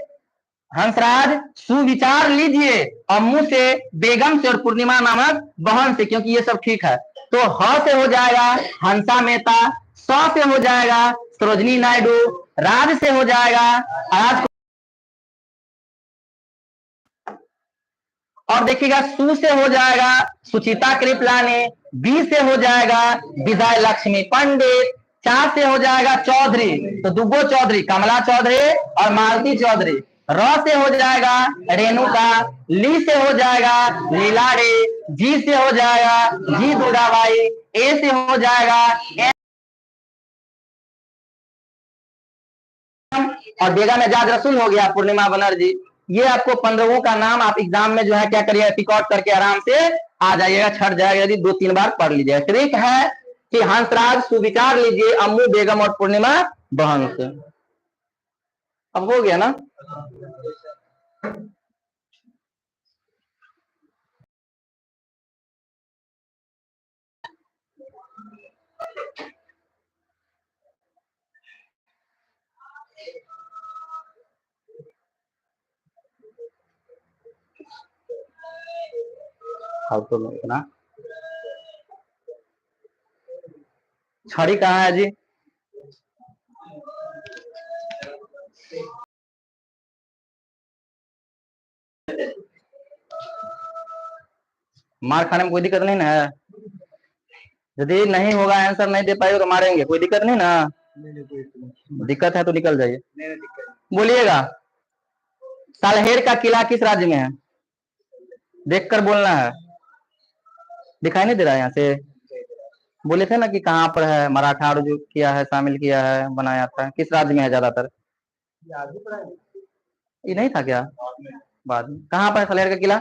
हंसराज सुविचार लीजिए अम्मू से, बेगम से और पूर्णिमा नामक बहन से, क्योंकि ये सब ठीक है। तो ह से हो जाएगा हंसा मेहता, स से हो जाएगा सरोजनी नायडू, राज से हो जाएगा राज, और देखिएगा सु से हो जाएगा सुचिता कृपलानी, बी से हो जाएगा विजय लक्ष्मी पंडित, चा से हो जाएगा चौधरी, तो दुगो चौधरी कमला चौधरी और मालती चौधरी, र से हो जाएगा रेणुका, ली से हो जाएगा लीला रे, जी से हो जाएगा जी दुर्गाबाई, ए से हो जाएगा और बेगम एजाज रसूल हो गया पूर्णिमा बनर्जी। ये आपको 15 का नाम आप एग्जाम में जो है क्या करिए, रिकॉर्ड करके आराम से आ जाइएगा, छट जाएगा यदि 2-3 बार पढ़ लीजिएगा। ट्रिक है कि हंसराज सुविचार लीजिए अम्मू, बेगम और पूर्णिमा बहन से। अब हो गया ना? तो इतना छड़ी कहाँ है जी? मार खाने में कोई दिक्कत नहीं ना है? यदि नहीं होगा आंसर नहीं दे पाएगा तो मारेंगे, कोई दिक्कत नहीं ना? दिक्कत है तो निकल जाइए। बोलिएगा सालहेर का किला किस राज्य में है? देखकर बोलना है। दिखाई नहीं दे रहा है यहाँ से? बोले थे ना कि कहाँ पर है, मराठा जो किया है, शामिल किया है, बनाया था, किस राज्य में है ज्यादातर? ये नहीं था क्या बाद में? कहाँ पर है सालहेर का किला?